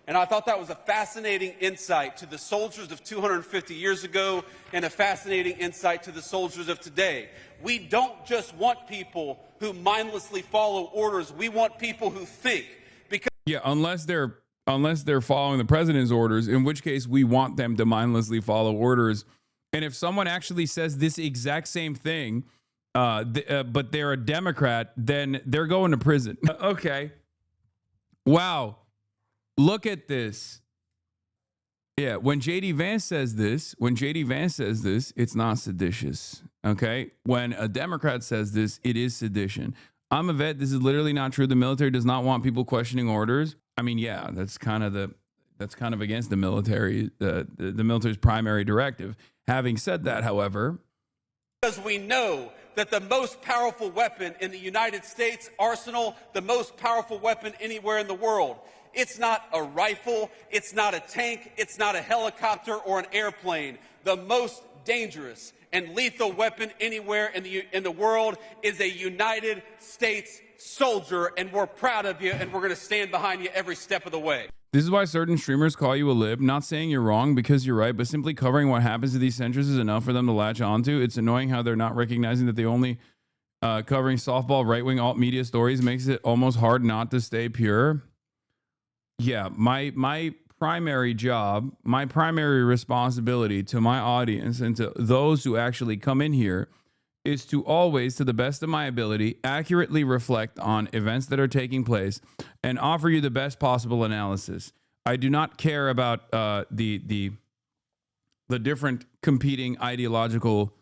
And I thought that was a fascinating insight to the soldiers of 250 years ago and a fascinating insight to the soldiers of today. We don't just want people who mindlessly follow orders. We want people who think. Because yeah, unless they're following the president's orders, in which case we want them to mindlessly follow orders. And if someone actually says this exact same thing, but they're a Democrat, then they're going to prison. Okay. Wow. Look at this. Yeah, when JD Vance says this, it's not seditious. Okay? When a Democrat says this, it is sedition. I'm a vet. This is literally not true. The military does not want people questioning orders. I mean, yeah, that's kind of against the military, the military's primary directive. Having said that, however, because we know that the most powerful weapon in the United States arsenal, the most powerful weapon anywhere in the world, it's not a rifle, it's not a tank, it's not a helicopter or an airplane. The most dangerous and lethal weapon anywhere in the world is a United States soldier, and we're proud of you, and we're going to stand behind you every step of the way. This is why certain streamers call you a lib, not saying you're wrong because you're right, but simply covering what happens to these centers is enough for them to latch onto. It's annoying how they're not recognizing that they only covering softball right-wing alt media stories makes it almost hard not to stay pure. Yeah, my primary job, my primary responsibility to my audience and to those who actually come in here is to always, to the best of my ability, accurately reflect on events that are taking place and offer you the best possible analysis. I do not care about the different competing ideological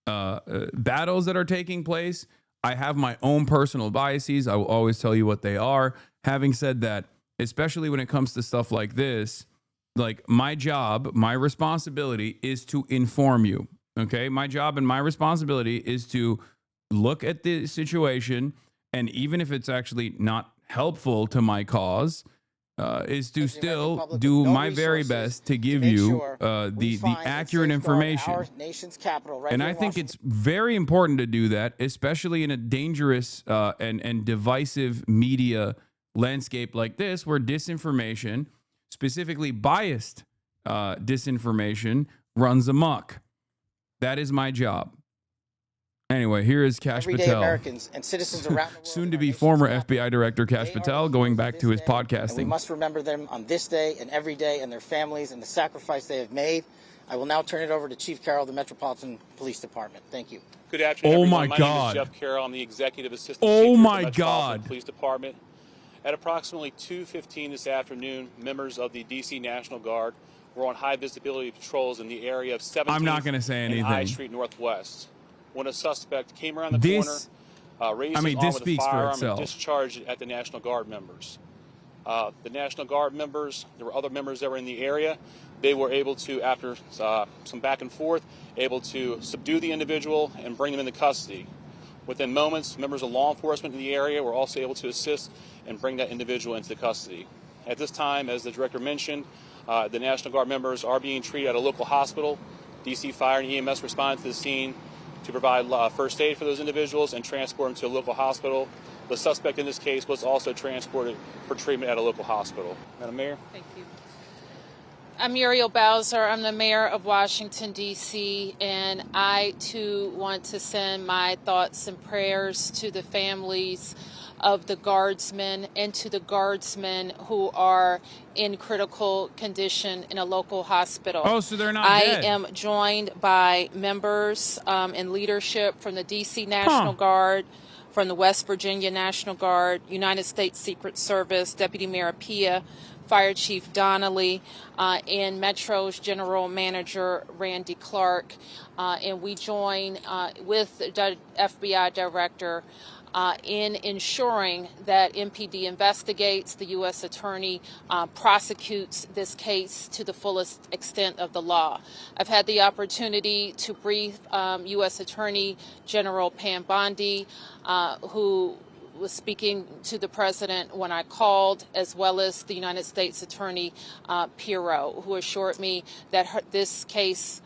battles that are taking place. I have my own personal biases. I will always tell you what they are. Having said that, especially when it comes to stuff like this, like my job, my responsibility is to inform you. Okay, my job and my responsibility is to look at the situation, and even if it's actually not helpful to my cause, is to still do my very best to give you the accurate information. And I think it's very important to do that, especially in a dangerous and divisive media landscape like this, where disinformation, specifically biased disinformation, runs amok. That is my job. Anyway, here is Kash Everyday Patel. Americans and citizens around the world. Soon to be former FBI Director Kash Patel, going back to his And we podcasting. must remember them on this day and every day, and their families and the sacrifice they have made. I will now turn it over to Chief Carroll of the Metropolitan Police Department. Thank you. Good afternoon, Oh everyone. my My name God. is Jeff Carroll. I'm the Executive Assistant Oh Chief of the my Metropolitan God. Police Department. At approximately 2:15 this afternoon, members of the D.C. National Guard were on high visibility patrols in the area of 17th I'm not gonna say and I anything. Street Northwest when a suspect came around the This- corner, raised I mean, his arm this with a speaks for firearm itself. and discharged it at the National Guard members. The National Guard members, there were other members that were in the area. They were able to, after some back and forth, able to subdue the individual and bring them into custody. Within moments, members of law enforcement in the area were also able to assist and bring that individual into custody. At this time, as the director mentioned, the National Guard members are being treated at a local hospital. DC Fire and EMS responded to the scene to provide first aid for those individuals and transport them to a local hospital. The suspect in this case was also transported for treatment at a local hospital. Madam Mayor? Thank you. I'm Muriel Bowser. I'm the mayor of Washington, D.C., and I, too, want to send my thoughts and prayers to the families of the guardsmen and to the guardsmen who are in critical condition in a local hospital. Oh, so they're not I dead. am joined by members and leadership from the D.C. National Guard, from the West Virginia National Guard, United States Secret Service, Deputy Mayor Pia, Fire Chief Donnelly, and Metro's General Manager Randy Clark, and we join with the FBI Director in ensuring that MPD investigates, the U.S. Attorney prosecutes this case to the fullest extent of the law. I've had the opportunity to brief U.S. Attorney General Pam Bondi, who was speaking to the president when I called, as well as the United States Attorney Pirro, who assured me that this case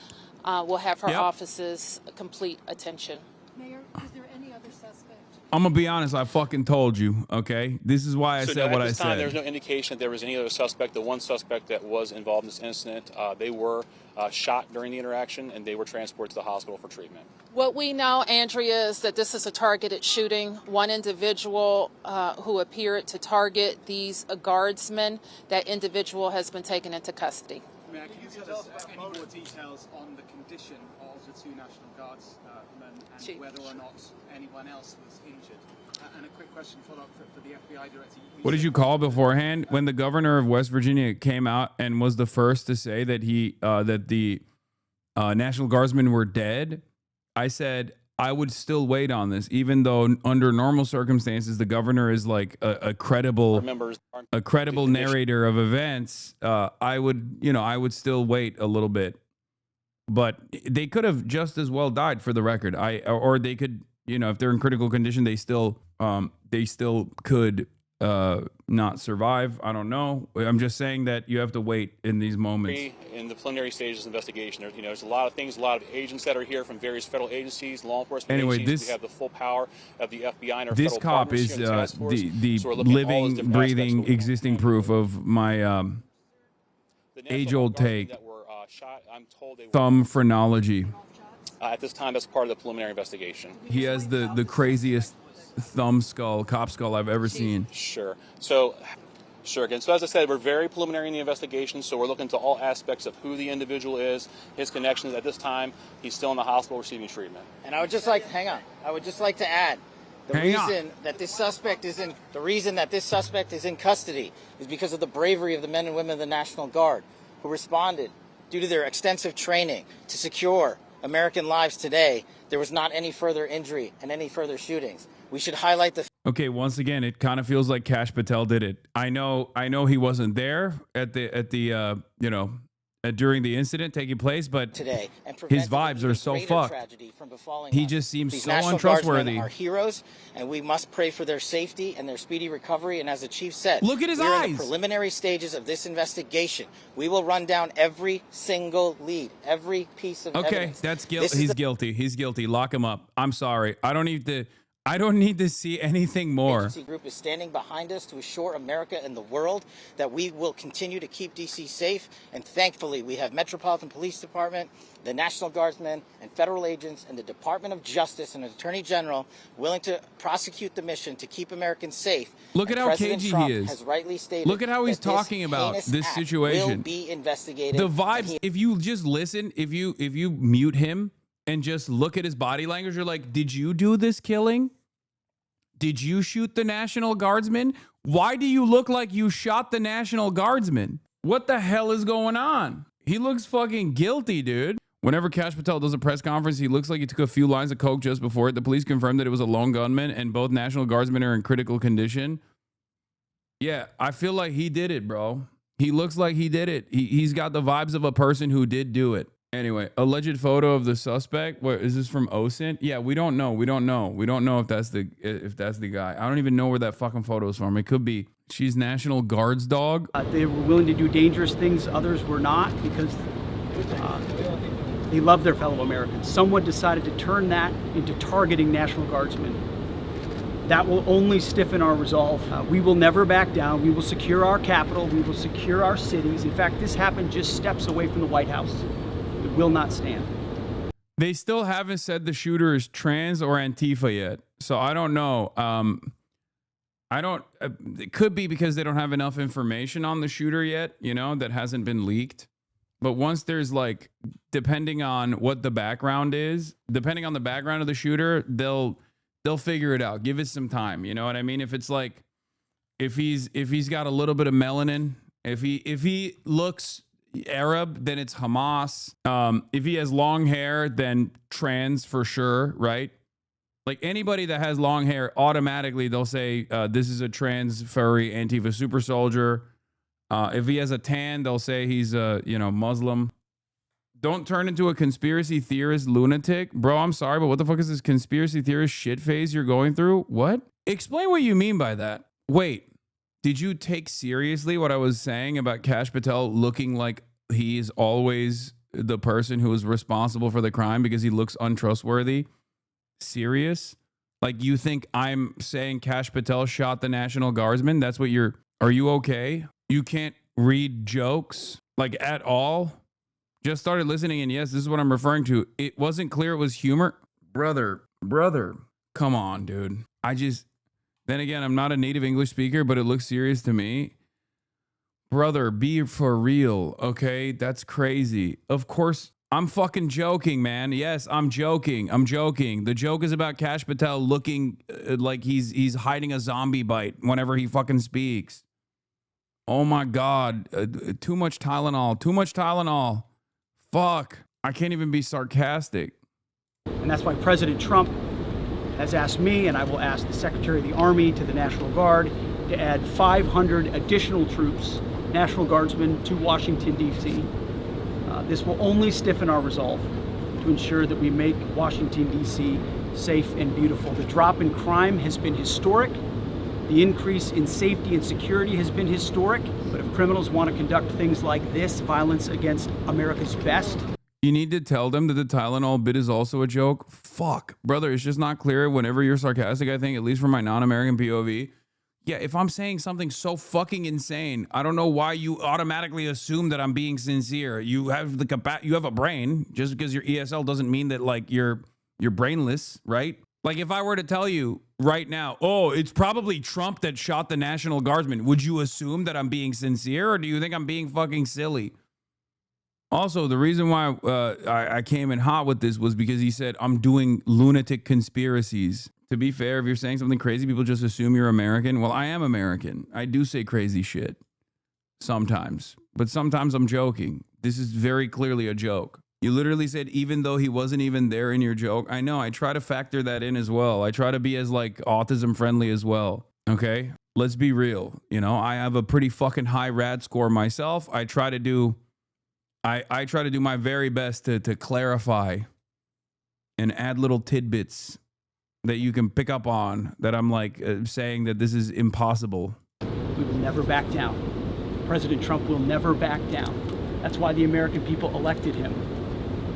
will have her office's complete attention. Mayor, is there any other suspect? I'm gonna be honest. I fucking told you. Okay, this is why I said what I said. At this time, there's no indication that there was any other suspect. The one suspect that was involved in this incident, they were shot during the interaction, and they were transported to the hospital for treatment. What we know, Andrea, is that this is a targeted shooting. One individual who appeared to target these guardsmen, that individual has been taken into custody. Mayor, can you tell us any more details on the condition of the two National Guardsmen and whether or not anyone else was injured? And a quick question follow-up for the FBI Director. What did you call beforehand when the governor of West Virginia came out and was the first to say that that the National Guardsmen were dead? I said I would still wait on this, even though under normal circumstances the governor is like a credible narrator of events. I would still wait a little bit, but they could have just as well died, for the record. Or they could, if they're in critical condition, they still could not survive. I don't know. I'm just saying that you have to wait in these moments. In the preliminary stages of investigation, there's a lot of things, a lot of agents that are here from various federal agencies, law enforcement agencies. We have the full power of the FBI and our this federal cop partners is here in the task force. the So we're looking at all those living, different breathing, aspects. existing proof of my age-old take. Thumb phrenology. At this time, that's part of the preliminary investigation. He has the craziest cop skull I've ever seen. Sure. So again, so as I said, we're very preliminary in the investigation, so we're looking to all aspects of who the individual is, his connections. At this time, he's still in the hospital receiving treatment. And I would just like to add, the reason that this suspect is in custody is because of the bravery of the men and women of the National Guard who responded due to their extensive training to secure American lives today. There was not any further injury and any further shootings. We should highlight the. Okay, once again, it kind of feels like Kash Patel did it. I know he wasn't there at the during the incident taking place, but today his vibes are so fucked. He just seems These so National untrustworthy. Guardsmen are heroes, and we must pray for their safety and their speedy recovery. And as the chief said, look at his we're eyes. in the preliminary stages of this investigation. We will run down every single lead, every piece of evidence. That's guilty. He's guilty. He's guilty. Lock him up. I'm sorry. I don't need to see anything more. The agency group is standing behind us to assure America and the world that we will continue to keep D.C. safe. And thankfully, we have Metropolitan Police Department, the National Guardsmen, and federal agents, and the Department of Justice and Attorney General willing to prosecute the mission to keep Americans safe. Look at how cagey he is. Has rightly stated Look at how he's talking about this situation. Will be investigated. The vibes. If you just listen, if you mute him and just look at his body language, you're like, did you do this killing? Did you shoot the National Guardsman? Why do you look like you shot the National Guardsman? What the hell is going on? He looks fucking guilty, dude. Whenever Kash Patel does a press conference, he looks like he took a few lines of coke just before it. The police confirmed that it was a lone gunman and both National Guardsmen are in critical condition. Yeah, I feel like he did it, bro. He looks like he did it. He's got the vibes of a person who did do it. Anyway, alleged photo of the suspect. What is this from OSINT? Yeah, we don't know. We don't know if that's the guy. I don't even know where that fucking photo is from. It could be. She's National Guard's dog. They were willing to do dangerous things. Others were not because they love their fellow Americans. Someone decided to turn that into targeting National Guardsmen. That will only stiffen our resolve. We will never back down. We will secure our capital. We will secure our cities. In fact, this happened just steps away from the White House. It will not stand. They still haven't said the shooter is trans or Antifa yet. So I don't know. It could be because they don't have enough information on the shooter yet, that hasn't been leaked. But once there's depending on what the background is, depending on the background of the shooter, they'll figure it out. Give it some time. You know what I mean? If it's if he's got a little bit of melanin If he looks Arab, then it's Hamas. If he has long hair, then trans for sure, right? Like anybody that has long hair, automatically they'll say this is a trans furry Antifa super soldier. If he has a tan, they'll say he's a Muslim. Don't turn into a conspiracy theorist lunatic. Bro, I'm sorry, but what the fuck is this conspiracy theorist shit phase you're going through? What? Explain what you mean by that. Wait, did you take seriously what I was saying about Kash Patel looking like he is always the person who is responsible for the crime because he looks untrustworthy? Serious? Like you think I'm saying Kash Patel shot the National Guardsman? That's what are you okay? You can't read jokes like at all? Just started listening, and yes, this is what I'm referring to. It wasn't clear it was humor. Brother, come on, dude. Then again, I'm not a native English speaker, but it looks serious to me. Brother, be for real, okay? That's crazy. Of course, I'm fucking joking, man. Yes, I'm joking. The joke is about Kash Patel looking like he's hiding a zombie bite whenever he fucking speaks. Oh my God. Too much Tylenol. Fuck. I can't even be sarcastic. And that's why President Trump has asked me, and I will ask the Secretary of the Army, to the National Guard, to add 500 additional troops, National Guardsmen, to Washington, D.C. This will only stiffen our resolve to ensure that we make Washington, D.C. safe and beautiful. The drop in crime has been historic. The increase in safety and security has been historic. But if criminals want to conduct things like this, violence against America's best. You need to tell them that the Tylenol bit is also a joke. Fuck. Brother, it's just not clear whenever you're sarcastic, I think, at least from my non-American POV. Yeah, if I'm saying something so fucking insane, I don't know why you automatically assume that I'm being sincere. You have a brain. Just because you're ESL doesn't mean that like you're brainless, right? Like if I were to tell you right now, oh, it's probably Trump that shot the National Guardsman, would you assume that I'm being sincere, or do you think I'm being fucking silly? Also, the reason why I came in hot with this was because he said I'm doing lunatic conspiracies. To be fair, if you're saying something crazy, people just assume you're American. Well, I am American. I do say crazy shit sometimes, but sometimes I'm joking. This is very clearly a joke. You literally said, even though he wasn't even there in your joke. I know, I try to factor that in as well. I try to be as like autism friendly as well. Okay, let's be real. You know, I have a pretty fucking high RAD score myself. I try to do my very best to clarify and add little tidbits that you can pick up on that I'm like saying that this is impossible. We will never back down. President Trump will never back down. That's why the American people elected him.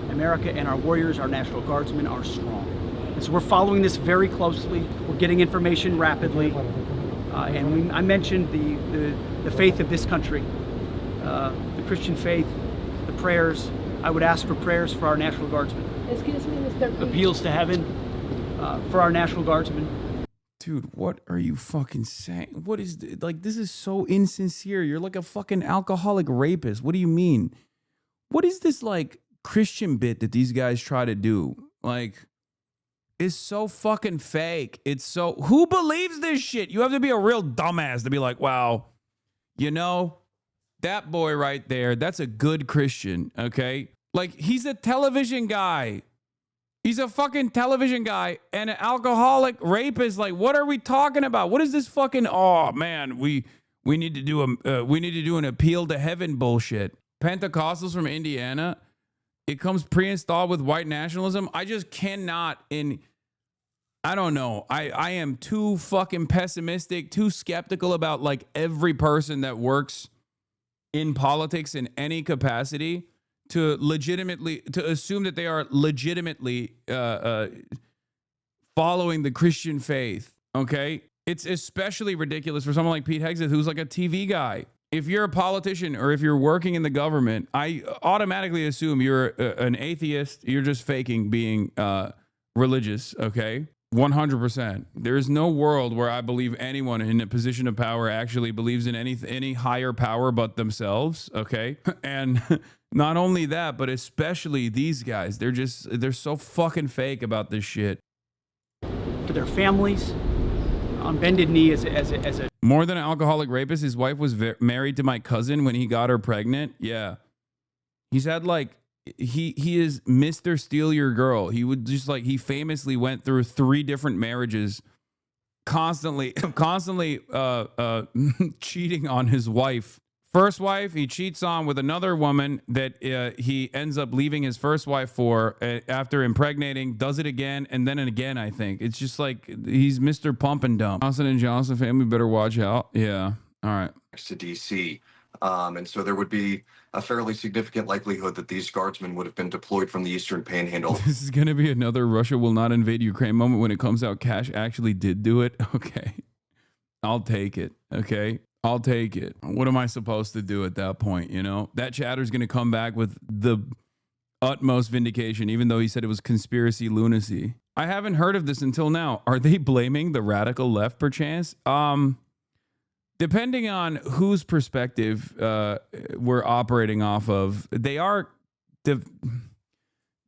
America and our warriors, our National Guardsmen, are strong. And so we're following this very closely. We're getting information rapidly. I mentioned the faith of this country, the Christian faith, the prayers. I would ask for prayers for our National Guardsmen. Excuse me, Mr. Appeals to heaven for our National Guardsmen. Dude, what are you fucking saying? What is like? This is so insincere. You're like a fucking alcoholic rapist. What do you mean? What is this like Christian bit that these guys try to do? Like, it's so fucking fake. It's so, who believes this shit? You have to be a real dumbass to be like, wow, you know, that boy right there, that's a good Christian, okay? Like, he's a television guy. He's a fucking television guy and an alcoholic rapist. Like, what are we talking about? What is this fucking, oh man, we need to do an appeal to heaven bullshit. Pentecostals from Indiana, it comes pre-installed with white nationalism. I just cannot I don't know. I am too fucking pessimistic, too skeptical about like every person that works in politics in any capacity to assume that they are legitimately following the Christian faith. Okay. It's especially ridiculous for someone like Pete Hegseth, who's like a TV guy. If you're a politician or if you're working in the government, I automatically assume you're an atheist. You're just faking being religious. Okay. 100%. There is no world where I believe anyone in a position of power actually believes in any higher power but themselves. Okay. And not only that, but especially these guys, they're so fucking fake about this shit. For their families, on bended knee as a More than an alcoholic rapist, his wife was married to my cousin when he got her pregnant. Yeah. He's had like, he is Mr. Steal Your Girl. He would just like, he famously went through 3 different marriages, constantly cheating on his wife. First wife, he cheats on with another woman that he ends up leaving his first wife for after impregnating, does it again, and then again, I think. It's just like, he's Mr. Pump and Dump. Johnson and Johnson family better watch out. Yeah. All right. Next to D.C. And so there would be a fairly significant likelihood that these guardsmen would have been deployed from the Eastern Panhandle. This is going to be another Russia will not invade Ukraine moment when it comes out Cash actually did do it. Okay. I'll take it. Okay. I'll take it. What am I supposed to do at that point? You know, that chatter's going to come back with the utmost vindication, even though he said it was conspiracy lunacy. I haven't heard of this until now. Are they blaming the radical left perchance? Depending on whose perspective we're operating off of,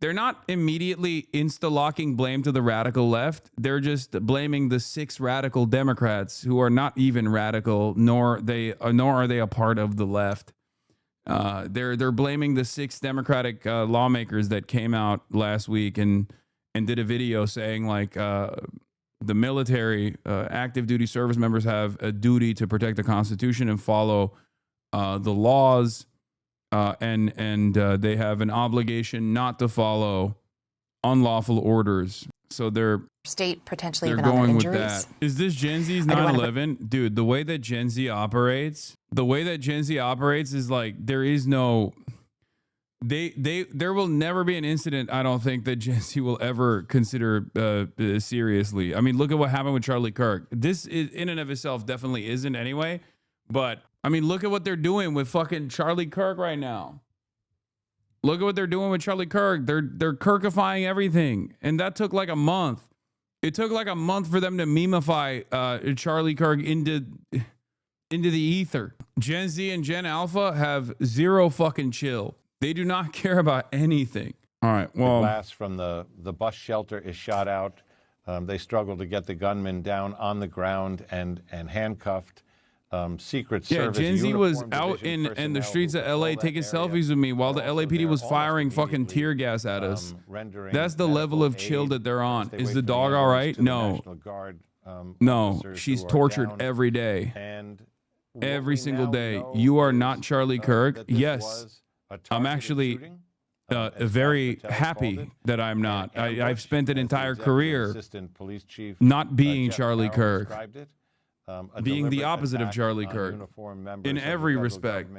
they're not immediately insta-locking blame to the radical left. They're just blaming the 6 radical Democrats who are not even radical, nor are they a part of the left. They're blaming the 6 Democratic lawmakers that came out last week and did a video saying like the military, active duty service members have a duty to protect the Constitution and follow the laws. And they have an obligation not to follow unlawful orders. So they're potentially even going with that. Is this Gen Z's 9/11? Dude, the way that Gen Z operates is like there is no. There will never be an incident, I don't think, that Gen Z will ever consider seriously. I mean, look at what happened with Charlie Kirk. This is in and of itself definitely isn't anyway, but. I mean, look at what they're doing with fucking Charlie Kirk right now. Look at what they're doing with Charlie Kirk. They're Kirkifying everything. And that took like a month. It took like a month for them to memeify Charlie Kirk into the ether. Gen Z and Gen Alpha have zero fucking chill. They do not care about anything. All right, well. The glass from the bus shelter is shot out. They struggle to get the gunman down on the ground and handcuffed. Secret Service. Gen Z was out in the streets of LA taking selfies with me while the LAPD was firing fucking tear gas at us. That's the level of chill that they're on. Is the dog all right? No. No, she's tortured every day. Every single day. You are not Charlie Kirk. Yes. I'm actually very happy that I'm not. I've spent an entire career not being Charlie Kirk. Being the opposite of Charlie Kirk in every respect.